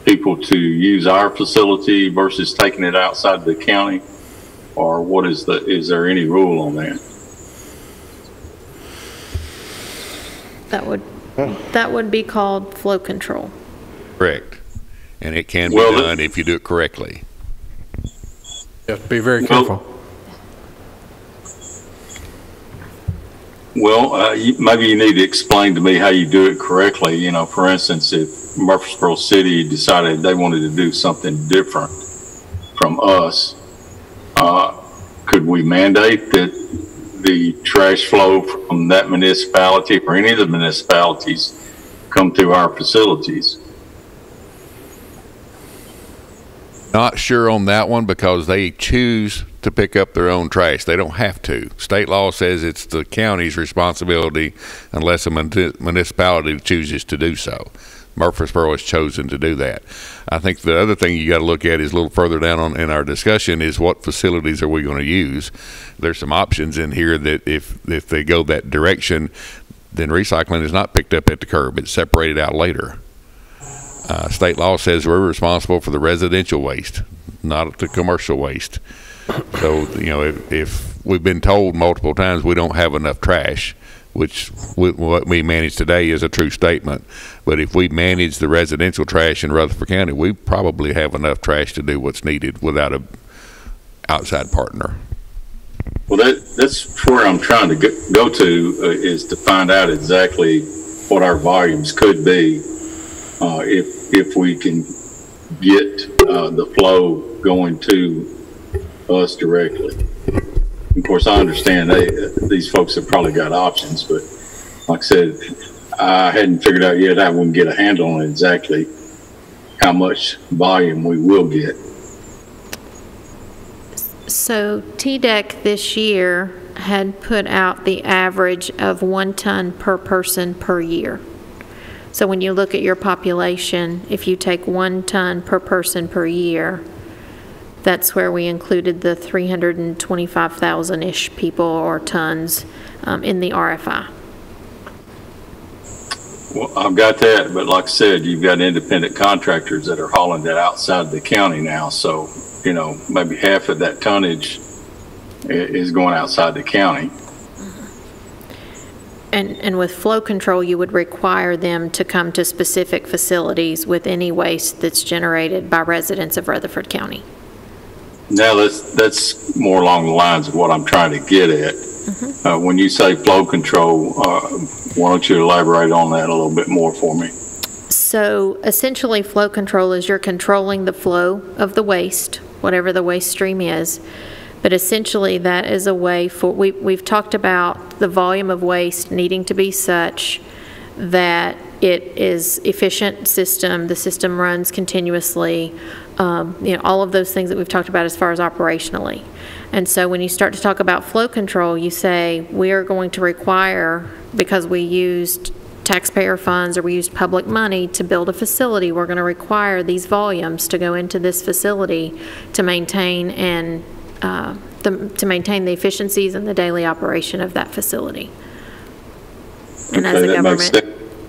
people to use our facility versus taking it outside the county? Or is there any rule on that? That would be called flow control. Correct. And it can be done if you do it correctly. You have to be very careful. Maybe you need to explain to me how you do it correctly. For instance, if Murfreesboro City decided they wanted to do something different from us, could we mandate that the trash flow from that municipality or any of the municipalities come through our facilities? Not sure on that one because they choose to pick up their own trash. They don't have to. State law says it's the county's responsibility unless a municipality chooses to do so. Murfreesboro has chosen to do that. I think the other thing you got to look at is a little further down in our discussion is what facilities are we going to use. There's some options in here that if they go that direction, then recycling is not picked up at the curb. It's separated out later. State law says we're responsible for the residential waste. not the commercial waste. So, you know, if we've been told multiple times we don't have enough trash, which what we manage today is a true statement. But if we manage the residential trash in Rutherford County, we probably have enough trash to do what's needed without a outside partner. Well, that's where I'm trying to go to is to find out exactly what our volumes could be if we can get the flow going to us directly. Of course, I understand these folks have probably got options, but like I said, I hadn't figured out yet how we can get a handle on exactly how much volume we will get. So TDEC this year had put out the average of 1 ton per person per year. So when you look at your population, if you take 1 ton per person per year, that's where we included the 325,000-ish people or tons in the RFI. Well, I've got that, but like I said, you've got independent contractors that are hauling that outside the county now. So, you know, maybe half of that tonnage is going outside the county. And with flow control, you would require them to come to specific facilities with any waste that's generated by residents of Rutherford County. Now that's more along the lines of what I'm trying to get at. When you say flow control, why don't you elaborate on that a little bit more for me? So essentially flow control is you're controlling the flow of the waste, whatever the waste stream is. But essentially that is a way for, we've talked about the volume of waste needing to be such that it is efficient system, the system runs continuously, you know, all of those things that we've talked about as far as operationally. And so when you start to talk about flow control, you say we are going to require, because we used taxpayer funds or we used public money to build a facility, we're going to require these volumes to go into this facility to maintain and to maintain the efficiencies and the daily operation of that facility. And okay,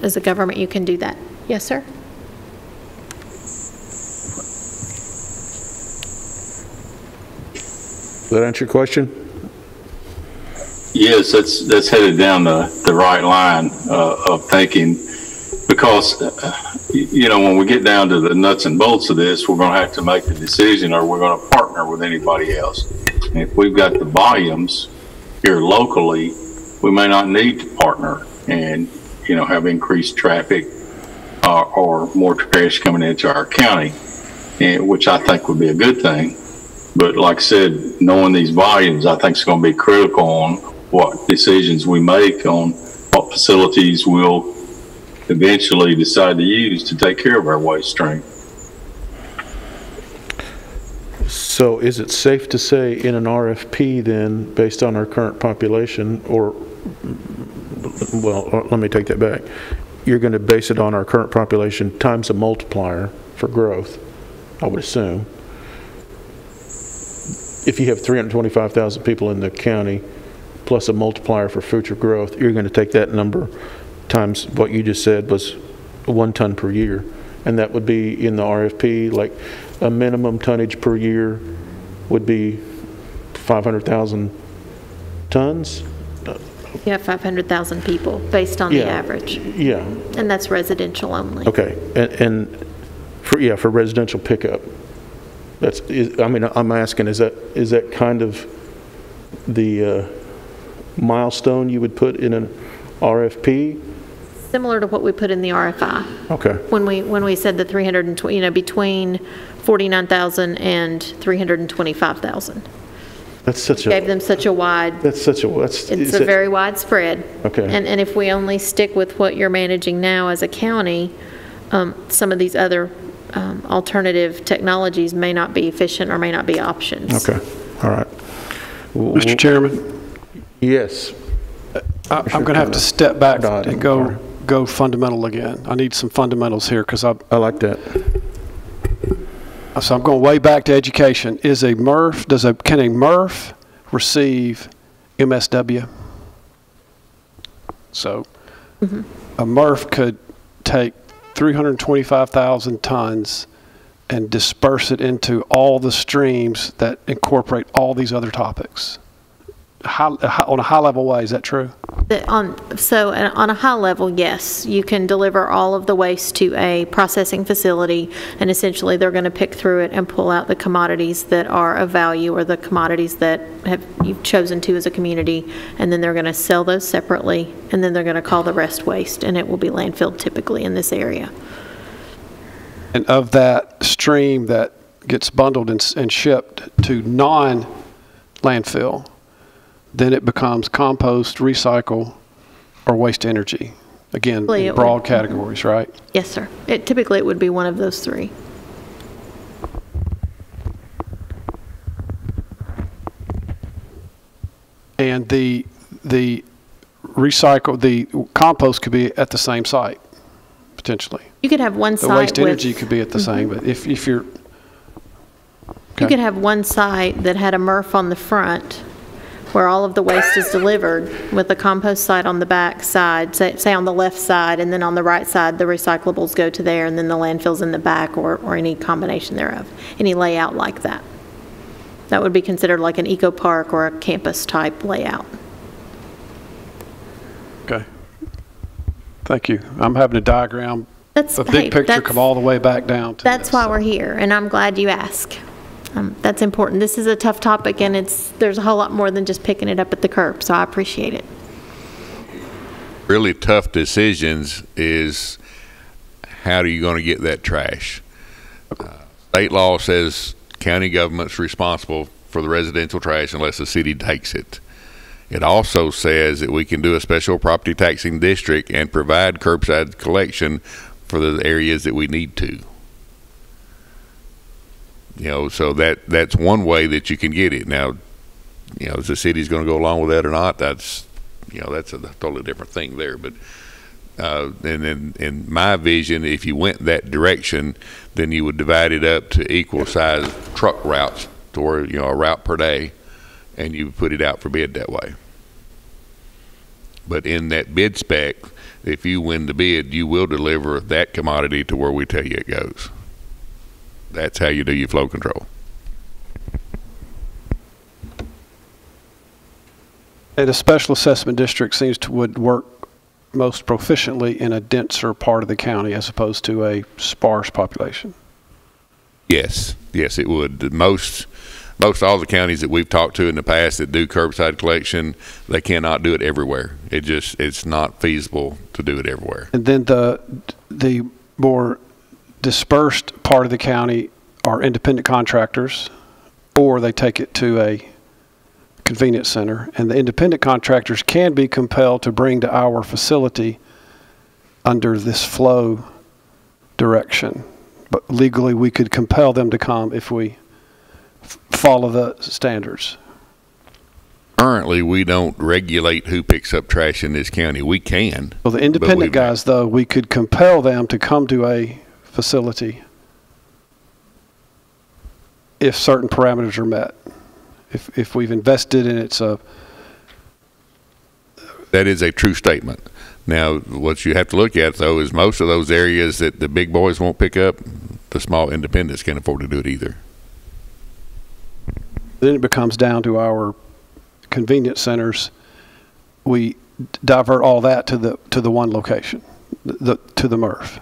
as a government, you can do that. Yes, sir? Does that answer your question? Yes, that's headed down the right line of thinking, because you know, when we get down to the nuts and bolts of this, we're going to have to make the decision, or we're going to partner with anybody else. And if we've got the volumes here locally, we may not need to partner and, you know, have increased traffic or more trash coming into our county, which I think would be a good thing. But like I said, knowing these volumes, I think is going to be critical on what decisions we make on what facilities we'll eventually decide to use to take care of our waste stream. So is it safe to say in an RFP then, based on our current population, or, well, let me take that back. You're going to base it on our current population times a multiplier for growth, I would assume. If you have 325,000 people in the county plus a multiplier for future growth, you're going to take that number times what you just said was 1 ton per year. And that would be in the RFP, like a minimum tonnage per year would be 500,000 tons? You have 500,000 people based on the average. Yeah. And that's residential only. Okay. And for residential pickup. I mean, I'm asking, is that kind of the milestone you would put in an RFP? Similar to what we put in the RFI. Okay. When we said the 320, you know, between 49,000 and 325,000. That's such a. Gave them such a wide. That's such a. It's a very wide spread. Okay. And if we only stick with what you're managing now as a county, some of these other alternative technologies may not be efficient or may not be options. Okay. All right. Mr. Chairman? Yes. I'm going to have to step back and go fundamental again. I need some fundamentals here because I like that. So I'm going way back to education. Is a MRF, can a MRF receive MSW? So a MRF could take 325,000 tons and disperse it into all the streams that incorporate all these other topics? On a high level way, is that true? So on a high level, yes, you can deliver all of the waste to a processing facility, and essentially they're going to pick through it and pull out the commodities that are of value, or the commodities that you've chosen to as a community, and then they're going to sell those separately, and then they're going to call the rest waste, and it will be landfilled typically in this area. And of that stream that gets bundled and shipped to non-landfill, then it becomes compost, recycle, or waste energy. Again, in broad categories, right? Yes, sir. Typically, it would be one of those three. And the compost could be at the same site, potentially. You could have one site. The waste energy could be at the same, but if you're... Okay. You could have one site that had a MRF on the front, where all of the waste is delivered, with the compost site on the back side, say on the left side, and then on the right side the recyclables go to there, and then the landfill's in the back, or any combination thereof, any layout like that. That would be considered like an eco park or a campus type layout. Okay. Thank you. I'm having a diagram, a big picture come all the way back down to That's why we're here, and I'm glad you asked. That's important. This is a tough topic, and there's a whole lot more than just picking it up at the curb, so I appreciate it. Really tough decisions is, how are you going to get that trash? State law says county government's responsible for the residential trash unless the city takes it. It also says that we can do a special property taxing district and provide curbside collection for the areas that we need to. So that's one way that you can get it. Now, is the city's going to go along with that or not? That's a totally different thing there. But and then in my vision, if you went that direction, then you would divide it up to equal size truck routes, to where a route per day, and you put it out for bid that way. But in that bid spec, if you win the bid, you will deliver that commodity to where we tell you it goes. That's how you do your flow control. And a special assessment district would work most proficiently in a denser part of the county as opposed to a sparse population. Yes, it would. Most all the counties that we've talked to in the past that do curbside collection, they cannot do it everywhere. It's not feasible to do it everywhere. And then the more dispersed part of the county are independent contractors, or they take it to a convenience center, and the independent contractors can be compelled to bring to our facility under this flow direction. But legally, we could compel them to come if we follow the standards. Currently, we don't regulate who picks up trash in this county. We can. Well, the independent guys, though, we could compel them to come to a facility if certain parameters are met. If we've invested in it, that is a true statement. Now, what you have to look at, though, is most of those areas that the big boys won't pick up, the small independents can't afford to do it either. Then it becomes down to our convenience centers. We divert all that to the one location, to the MRF.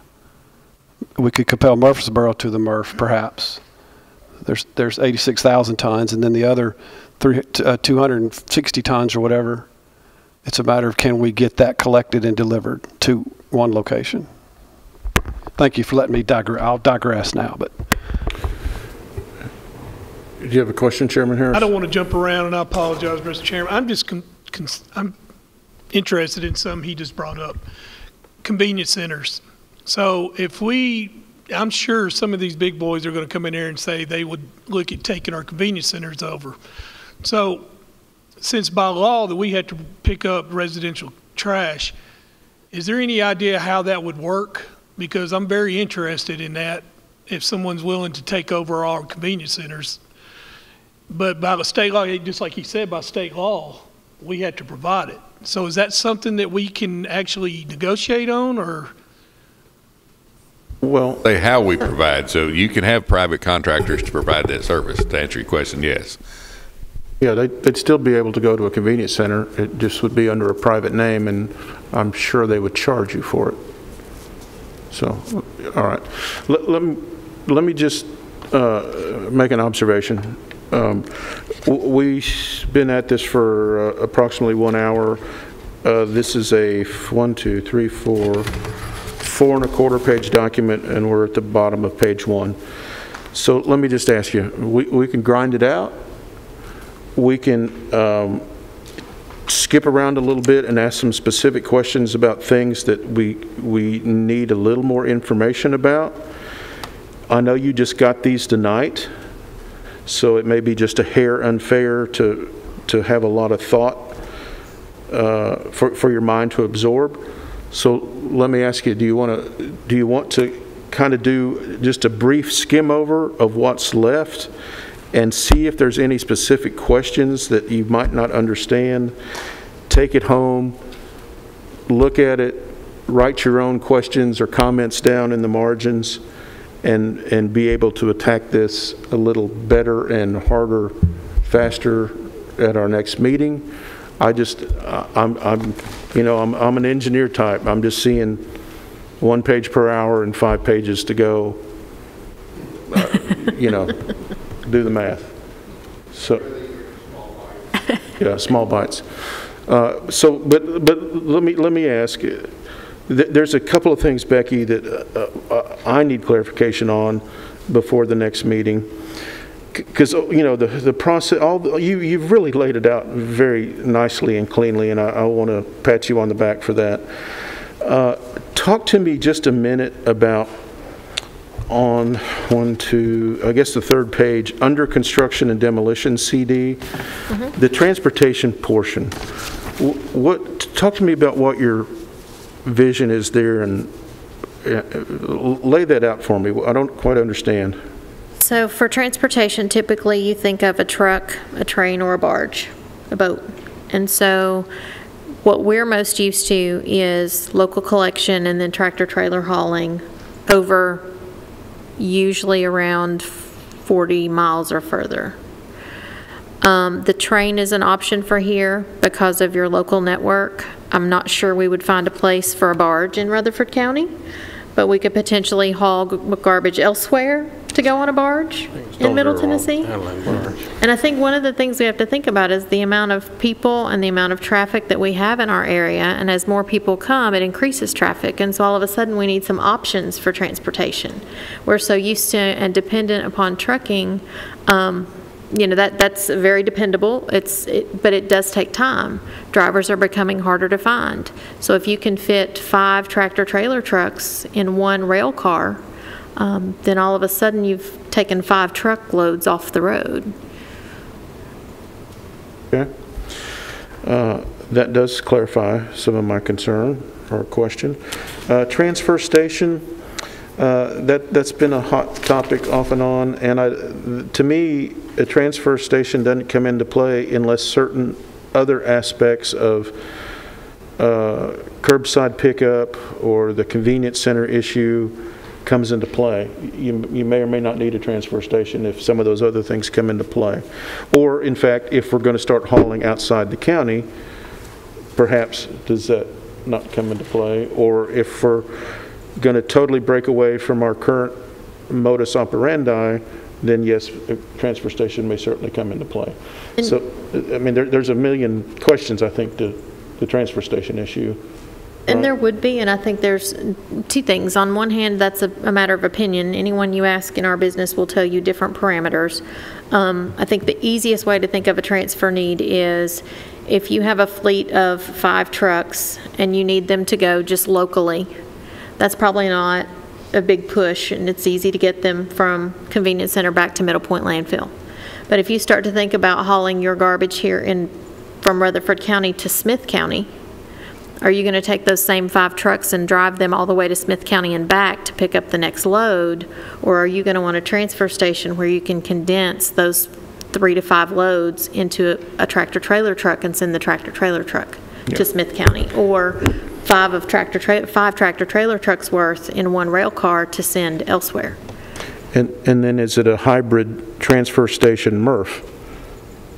We could compel Murfreesboro to the MRF, perhaps. There's 86,000 tons, and then the other 260 tons or whatever. It's a matter of, can we get that collected and delivered to one location? Thank you for letting me digress. I'll digress now, but. Do you have a question, Chairman Harris? I don't want to jump around, and I apologize, Mr. Chairman. I'm just I'm interested in something he just brought up. Convenience centers. So I'm sure some of these big boys are going to come in there and say they would look at taking our convenience centers over. So since by law that we had to pick up residential trash, is there any idea how that would work? Because I'm very interested in that, if someone's willing to take over our convenience centers. But by the state law, just like he said, by state law, we had to provide it. So is that something that we can actually negotiate on, or? Well, say how we provide. So you can have private contractors to provide that service. To answer your question, yes. yeah, they'd still be able to go to a convenience center. It just would be under a private name, and I'm sure they would charge you for it. So, all right. Let me just make an observation. We've been at this for approximately 1 hour. This is a 4.25 page document, and we're at the bottom of page 1. So let me just ask you, we can grind it out. We can skip around a little bit and ask some specific questions about things that we need a little more information about. I know you just got these tonight, so it may be just a hair unfair to have a lot of thought for your mind to absorb. So let me ask you, do you want to kind of do just a brief skim over of what's left and see if there's any specific questions that you might not understand? Take it home, look at it, write your own questions or comments down in the margins, and be able to attack this a little better and harder, faster at our next meeting. I'm an engineer type. I'm just seeing 1 page per hour and 5 pages to go. Do the math. So, yeah, small bites. But let me ask. There's a couple of things, Becky, that I need clarification on before the next meeting. Because the process, you've really laid it out very nicely and cleanly, and I want to pat you on the back for that. Talk to me just a minute about on the third page, under construction and demolition CD, the transportation portion. Talk to me about what your vision is there, and lay that out for me. I don't quite understand. So for transportation, typically you think of a truck, a train, or a barge, a boat. And so what we're most used to is local collection and then tractor trailer hauling over usually around 40 miles or further. The train is an option for here because of your local network. I'm not sure we would find a place for a barge in Rutherford County, but we could potentially haul garbage elsewhere to go on a barge in Middle Tennessee. And I think one of the things we have to think about is the amount of people and the amount of traffic that we have in our area, and as more people come, it increases traffic, and so all of a sudden we need some options for transportation. We're so used to and dependent upon trucking, that's very dependable, but it does take time. Drivers are becoming harder to find. So if you can fit 5 tractor trailer trucks in 1 rail car, then all of a sudden you've taken 5 truckloads off the road. Okay. That does clarify some of my concern or question. Transfer station, that's been a hot topic off and on, and to me, a transfer station doesn't come into play unless certain other aspects of curbside pickup or the convenience center issue comes into play. You may or may not need a transfer station if some of those other things come into play. Or, in fact, if we're going to start hauling outside the county, perhaps does that not come into play? Or if we're going to totally break away from our current modus operandi, then yes, a transfer station may certainly come into play. So, I mean, there's a million questions, I think, to the transfer station issue. And there would be, and I think there's 2 things. On one hand, that's a matter of opinion. Anyone you ask in our business will tell you different parameters. I think the easiest way to think of a transfer need is if you have a fleet of 5 trucks and you need them to go just locally, that's probably not a big push, and it's easy to get them from convenience center back to Middle Point landfill. But if you start to think about hauling your garbage here from Rutherford County to Smith County, are you going to take those same 5 trucks and drive them all the way to Smith County and back to pick up the next load? Or are you going to want a transfer station where you can condense those 3 to 5 loads into a tractor trailer truck and send the tractor trailer truck to Smith County, or five tractor trailer trucks worth in one rail car to send elsewhere. And then is it a hybrid transfer station MRF?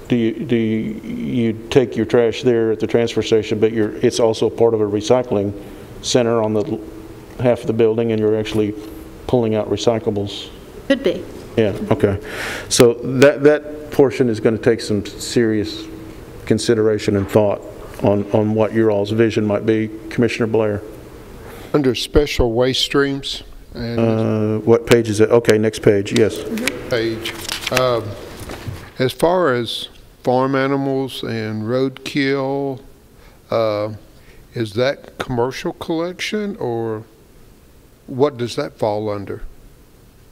Do you take your trash there at the transfer station, but it's also part of a recycling center on the half of the building, and you're actually pulling out recyclables? Could be. Yeah, okay. So that portion is going to take some serious consideration and thought on what your all's vision might be. Commissioner Blair. Under special waste streams. And what page is it? Okay, next page, yes. Page. As far as farm animals and roadkill, is that commercial collection, or what does that fall under?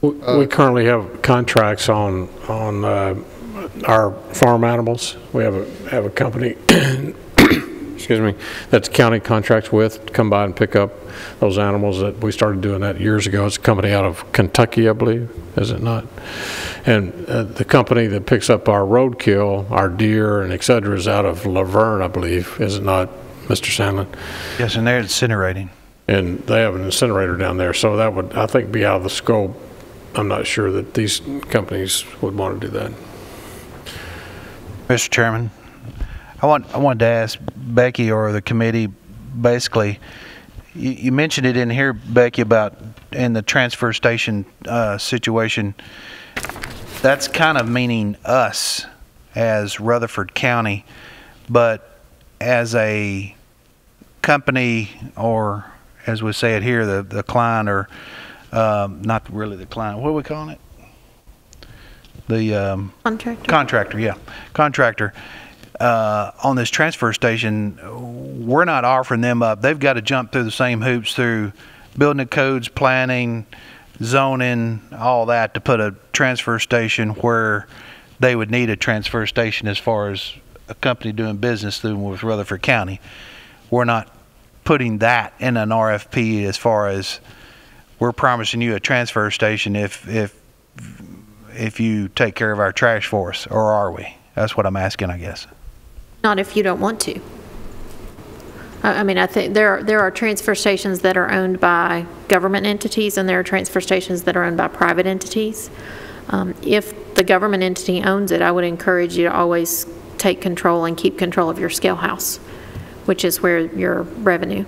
We currently have contracts on our farm animals. We have a company, excuse me, that the county contracts with to come by and pick up those animals. That we started doing that years ago. It's a company out of Kentucky, I believe, is it not? And the company that picks up our roadkill, our deer and et cetera, is out of Laverne, I believe, is it not, Mr. Sandlin? Yes, and they're incinerating. And they have an incinerator down there, so that would, I think, be out of the scope. I'm not sure that these companies would want to do that. Mr. Chairman, I wanted to ask Becky or the committee, basically, you mentioned it in here, Becky, about in the transfer station situation. That's kind of meaning us as Rutherford County, but as a company, or as we say it here, the client, or not really the client, what are we calling it? The contractor, yeah, contractor. On this transfer station, we're not offering them up. They've got to jump through the same hoops through building codes, planning, zoning, all that to put a transfer station where they would need a transfer station as far as a company doing business through with Rutherford County. We're not putting that in an RFP as far as we're promising you a transfer station if you take care of our trash for us, or are we? That's what I'm asking, I guess. Not if you don't want to. I mean, I think there are transfer stations that are owned by government entities, and there are transfer stations that are owned by private entities. If the government entity owns it, I would encourage you to always take control and keep control of your scale house, which is where your revenue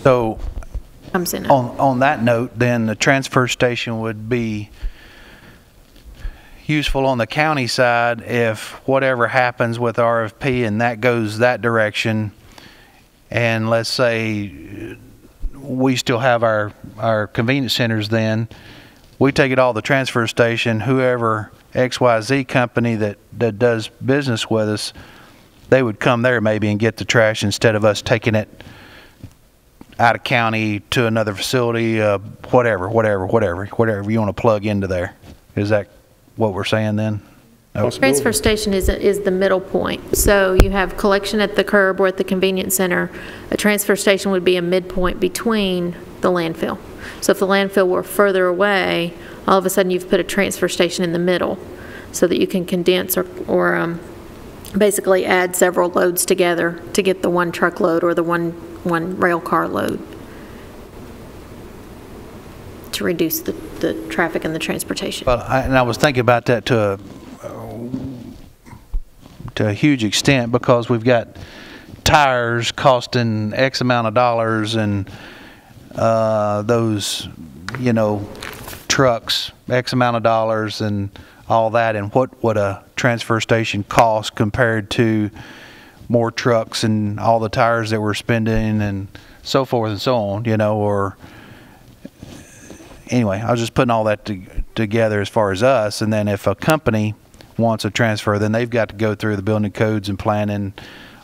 comes in. On that note, then the transfer station would be useful on the county side if whatever happens with RFP and that goes that direction, and let's say we still have our convenience centers, then we take it all to the transfer station. Whoever XYZ company that does business with us, they would come there maybe and get the trash instead of us taking it out of county to another facility, whatever you want to plug into there. Is that what we're saying then? Transfer station is the middle point. So you have collection at the curb or at the convenience center. A transfer station would be a midpoint between the landfill. So if the landfill were further away, all of a sudden you've put a transfer station in the middle so that you can condense or basically add several loads together to get the one truckload or the one rail car load to reduce the traffic and the transportation. Well, I was thinking about that to a huge extent, because we've got tires costing X amount of dollars, and those, trucks X amount of dollars, and all that, and what would a transfer station cost compared to more trucks and all the tires that we're spending and so forth and so on, or anyway, I was just putting all that together as far as us. And then if a company wants a transfer, then they've got to go through the building codes and planning,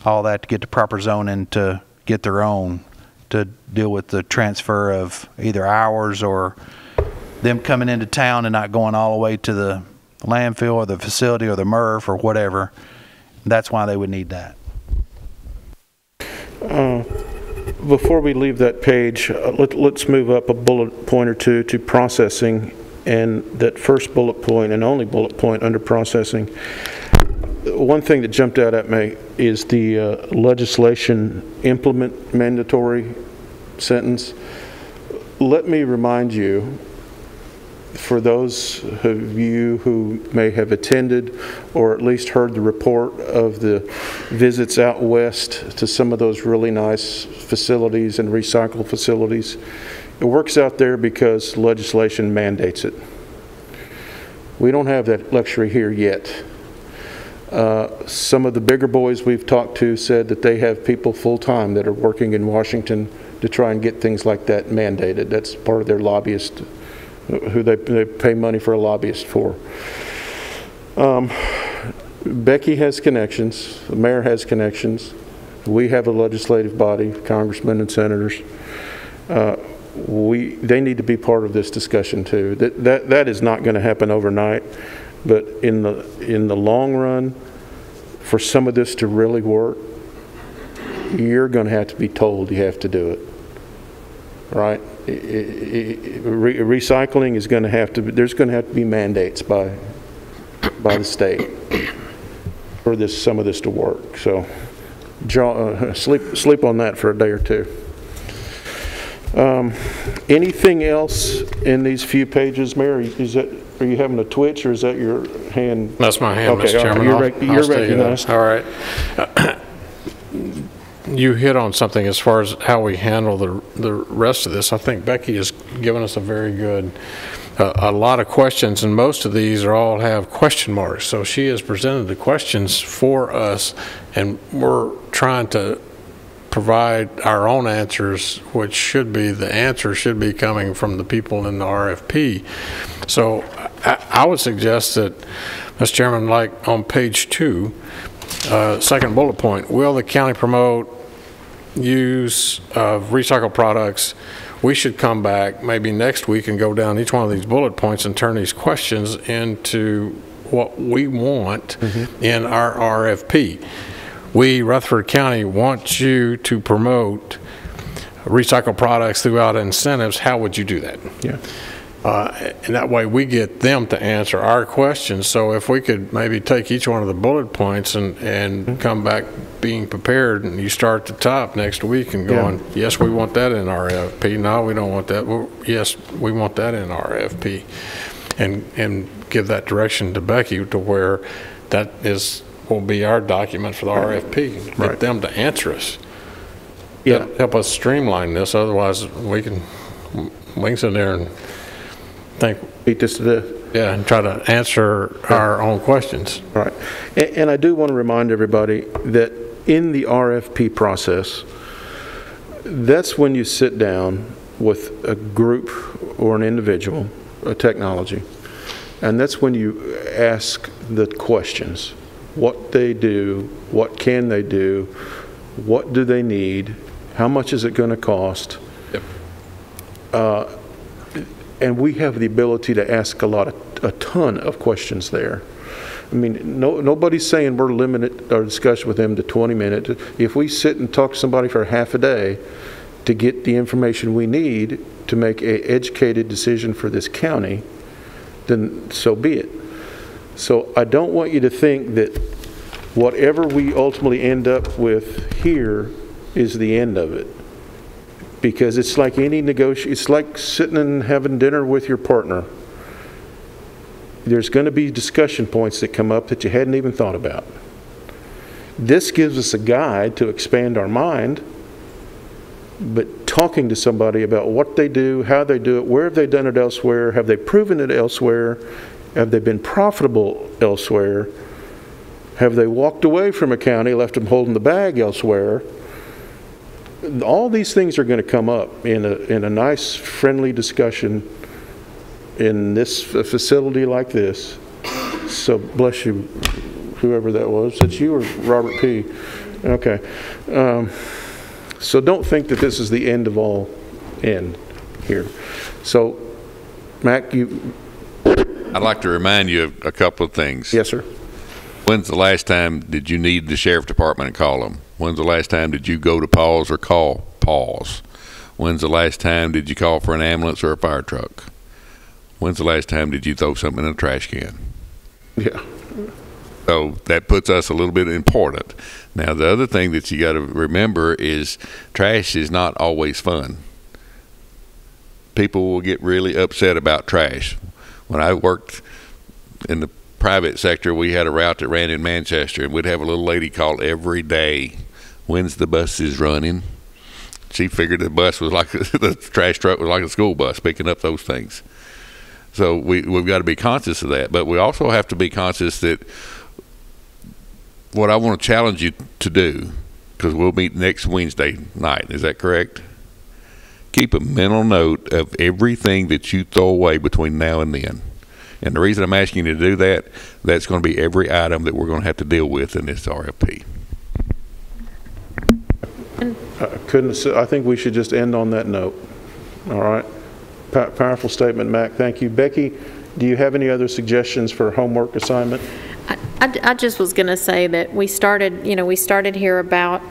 all that, to get the proper zoning to get their own, to deal with the transfer of either ours or them coming into town and not going all the way to the landfill or the facility or the MRF or whatever. That's why they would need that. Before we leave that page, let's move up a bullet point or two to processing, and that first bullet point and only bullet point under processing. one thing that jumped out at me is the legislation implement mandatory sentence. Let me remind you, for those of you who may have attended or at least heard the report of the visits out west to some of those really nice facilities and recycle facilities, it works out there because legislation mandates it. We don't have that luxury here yet. Some of the bigger boys we've talked to said that they have people full-time that are working in Washington to try and get things like that mandated. That's part of their lobbyist, who they pay money for a lobbyist for. Becky has connections. The mayor has connections. We have a legislative body, congressmen and senators. They need to be part of this discussion too. That is not going to happen overnight, but in the long run, for some of this to really work, you're going to have to be told you have to do it, right? Recycling is going to have to. There's going to have to be mandates by the state for some of this to work. So, sleep on that for a day or two. Anything else in these few pages, Mayor? Are you having a twitch, or is that your hand? That's my hand, okay, Mr. Chairman. You're recognized. All right. You hit on something as far as how we handle the rest of this. I think Becky has given us a very good, a lot of questions, and most of these all have question marks. So she has presented the questions for us, and we're trying to provide our own answers, which should be, the answer should be coming from the people in the RFP. So I would suggest that, Mr. Chairman, like on page 2, second bullet point, will the county promote use of recycled products? We should come back maybe next week and go down each one of these bullet points and turn these questions into what we want in our RFP. We, Rutherford County, want you to promote recycled products throughout incentives. How would you do that? Yeah. And that way we get them to answer our questions. So if we could maybe take each one of the bullet points and come back being prepared, and you start at the top next week and going, yes, we want that in our RFP. No, we don't want that. Well, yes, we want that in our RFP. And give that direction to Becky to where that will be our document for the RFP. Get them to answer us. Yeah. Help us streamline this. Otherwise, we can sit there and beat this to death. Yeah, and try to answer our own questions. Right. And I do want to remind everybody that in the RFP process, that's when you sit down with a group or an individual, a technology, and that's when you ask the questions. What they do, what can they do, what do they need, how much is it going to cost? Yep. And we have the ability to ask a ton of questions there. I mean, nobody's saying we're limited our discussion with them to 20 minutes. If we sit and talk to somebody for half a day to get the information we need to make an educated decision for this county, then so be it. So I don't want you to think that whatever we ultimately end up with here is the end of it. Because it's like any negotiation, it's like sitting and having dinner with your partner. There's going to be discussion points that come up that you hadn't even thought about. This gives us a guide to expand our mind, but talking to somebody about what they do, how they do it, where have they done it elsewhere, have they proven it elsewhere, have they been profitable elsewhere, have they walked away from a county, left them holding the bag elsewhere. All these things are going to come up in a nice, friendly discussion in this facility like this. So bless you, whoever that was. It's you or Robert P. Okay. So don't think that this is the end of all end here. So, Mac, I'd like to remind you of a couple of things. Yes, sir. When's the last time did you need the sheriff department and call them? When's the last time did you go to Paul's or call Paul's? When's the last time did you call for an ambulance or a fire truck? When's the last time did you throw something in a trash can? Yeah. So that puts us a little bit important. Now, the other thing that you got to remember is trash is not always fun. People will get really upset about trash. When I worked in the private sector, we had a route that ran in Manchester, and we'd have a little lady call every day, "When's the buses running?" She figured the bus was like the trash truck was like a school bus picking up those things. So we've got to be conscious of that, but we also have to be conscious that what I want to challenge you to do, because we'll meet next Wednesday night, is that correct? Keep a mental note of everything that you throw away between now and then. And the reason I'm asking you to do that, that's going to be every item that we're going to have to deal with in this RFP. I think we should just end on that note. All right. Powerful statement, Mac. Thank you. Becky, do you have any other suggestions for homework assignment? I just was going to say that we started here about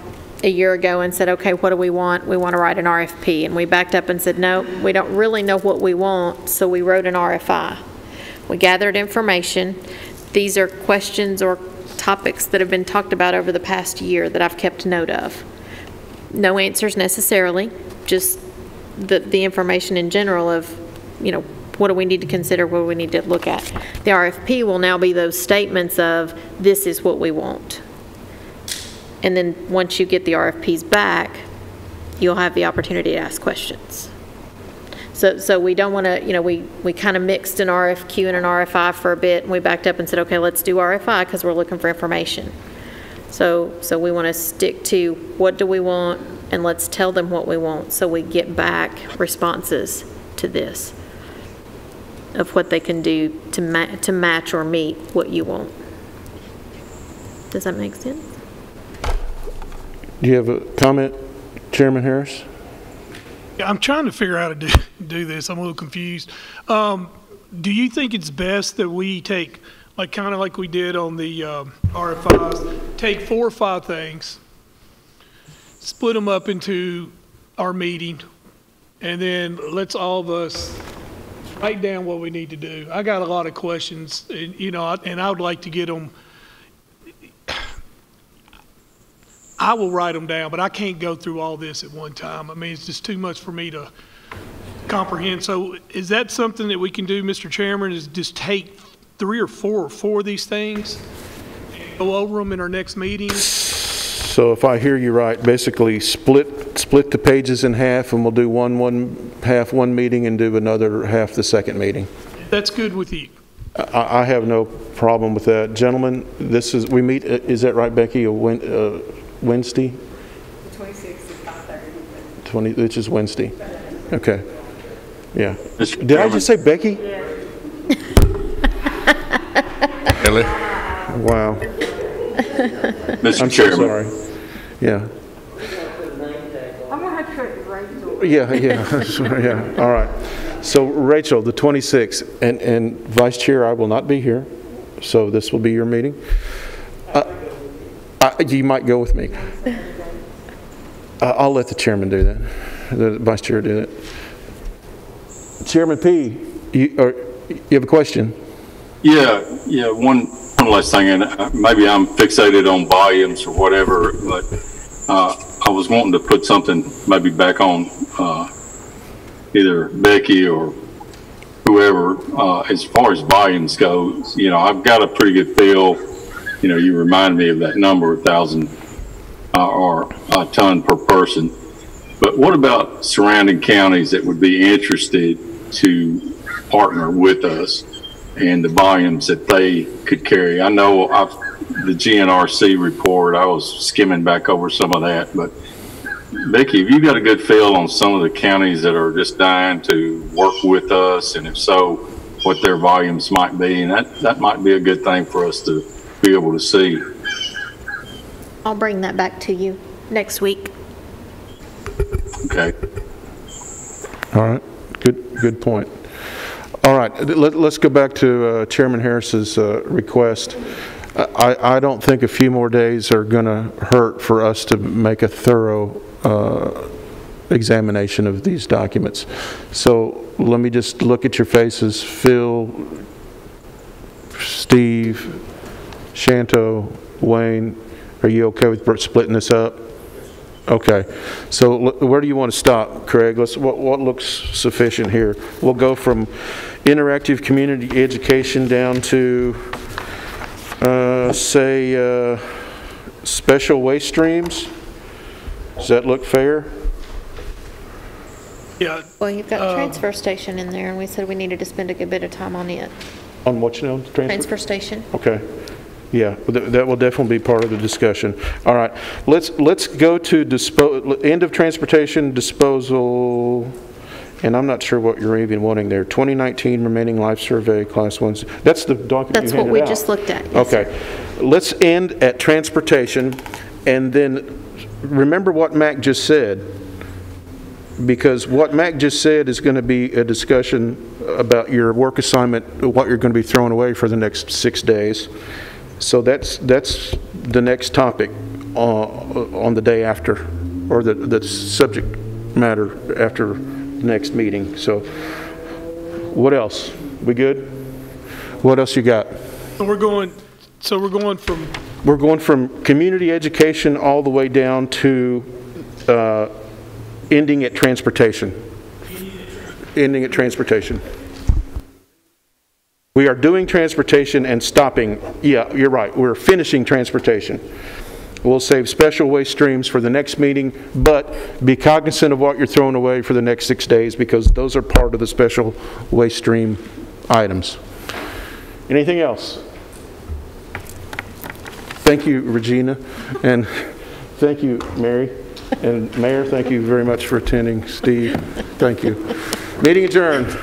a year ago and said, okay, what do we want? We want to write an RFP. And we backed up and said, no, we don't really know what we want, so we wrote an RFI. We gathered information. These are questions or topics that have been talked about over the past year that I've kept note of. No answers necessarily, just the information in general of, what do we need to consider, what do we need to look at. The RFP will now be those statements of, this is what we want. And then once you get the RFPs back, you'll have the opportunity to ask questions. So we don't want to, we kind of mixed an RFQ and an RFI for a bit, and we backed up and said, okay, let's do RFI because we're looking for information. So we want to stick to what do we want, and let's tell them what we want so we get back responses to this of what they can do to match or meet what you want. Does that make sense? Do you have a comment, Chairman Harris? Yeah, I'm trying to figure out how to do this. I'm a little confused. Do you think it's best that we take, kind of like we did on the RFIs, take 4 or 5 things, split them up into our meeting, and then let's all of us write down what we need to do? I got a lot of questions, and I would like to get them. I will write them down, but I can't go through all this at one time. I mean, it's just too much for me to comprehend. So is that something that we can do, Mr. Chairman, is just take 3 or 4 of these things and go over them in our next meeting? So if I hear you right, basically split the pages in half, and we'll do half one meeting and do another half the second meeting. That's good with you. I have no problem with that. Gentlemen, we meet, is that right, Becky, Wednesday? The 26th is 5:30. Which is Wednesday. Okay. Yeah. Did I just say Becky? Yeah. Really? Wow. Mr. I'm Chairman. so sorry. Yeah. I'm going to have to put Rachel. Yeah. Sorry, yeah. All right. So Rachel, the 26th, and Vice Chair, I will not be here, so this will be your meeting. You might go with me. I'll let the chairman do that. The Vice Chair do that. Chairman P, you have a question? Yeah. One last thing, and maybe I'm fixated on volumes or whatever, but I was wanting to put something maybe back on either Becky or whoever as far as volumes go. I've got a pretty good feel. You remind me of that number, 1,000 or a ton per person. But what about surrounding counties that would be interested to partner with us and the volumes that they could carry? I know the GNRC report, I was skimming back over some of that, but Becky, have you got a good feel on some of the counties that are just dying to work with us, and if so, what their volumes might be? And that might be a good thing for us to be able to see. I'll bring that back to you next week. Okay. All right. Good point. All right. Let's go back to Chairman Harris's request. I don't think a few more days are going to hurt for us to make a thorough examination of these documents. So let me just look at your faces. Phil, Steve, Shanto, Wayne, are you okay with splitting this up? Okay. So where do you want to stop, Craig? What looks sufficient here? We'll go from interactive community education down to, say, special waste streams. Does that look fair? Yeah. Well, you've got transfer station in there, and we said we needed to spend a good bit of time on it. On what you know? Transfer station. Okay. Yeah, that will definitely be part of the discussion. All right, let's go to end of transportation disposal, and I'm not sure what you're even wanting there. 2019 remaining life survey, class 1. That's the document That's you what we handed out. just looked at. Yes, okay, sir. Let's end at transportation, and then remember what Mac just said, because what Mac just said is going to be a discussion about your work assignment, what you're going to be throwing away for the next 6 days. So that's the next topic on the day after, or the subject matter after the next meeting. So what else? We good? What else you got? We're going from community education all the way down to ending at transportation. Ending at transportation. We are doing transportation and stopping. Yeah, you're right. We're finishing transportation. We'll save special waste streams for the next meeting, but be cognizant of what you're throwing away for the next 6 days, because those are part of the special waste stream items. Anything else? Thank you, Regina, and thank you, Mary. And Mayor, thank you very much for attending. Steve, thank you. Meeting adjourned.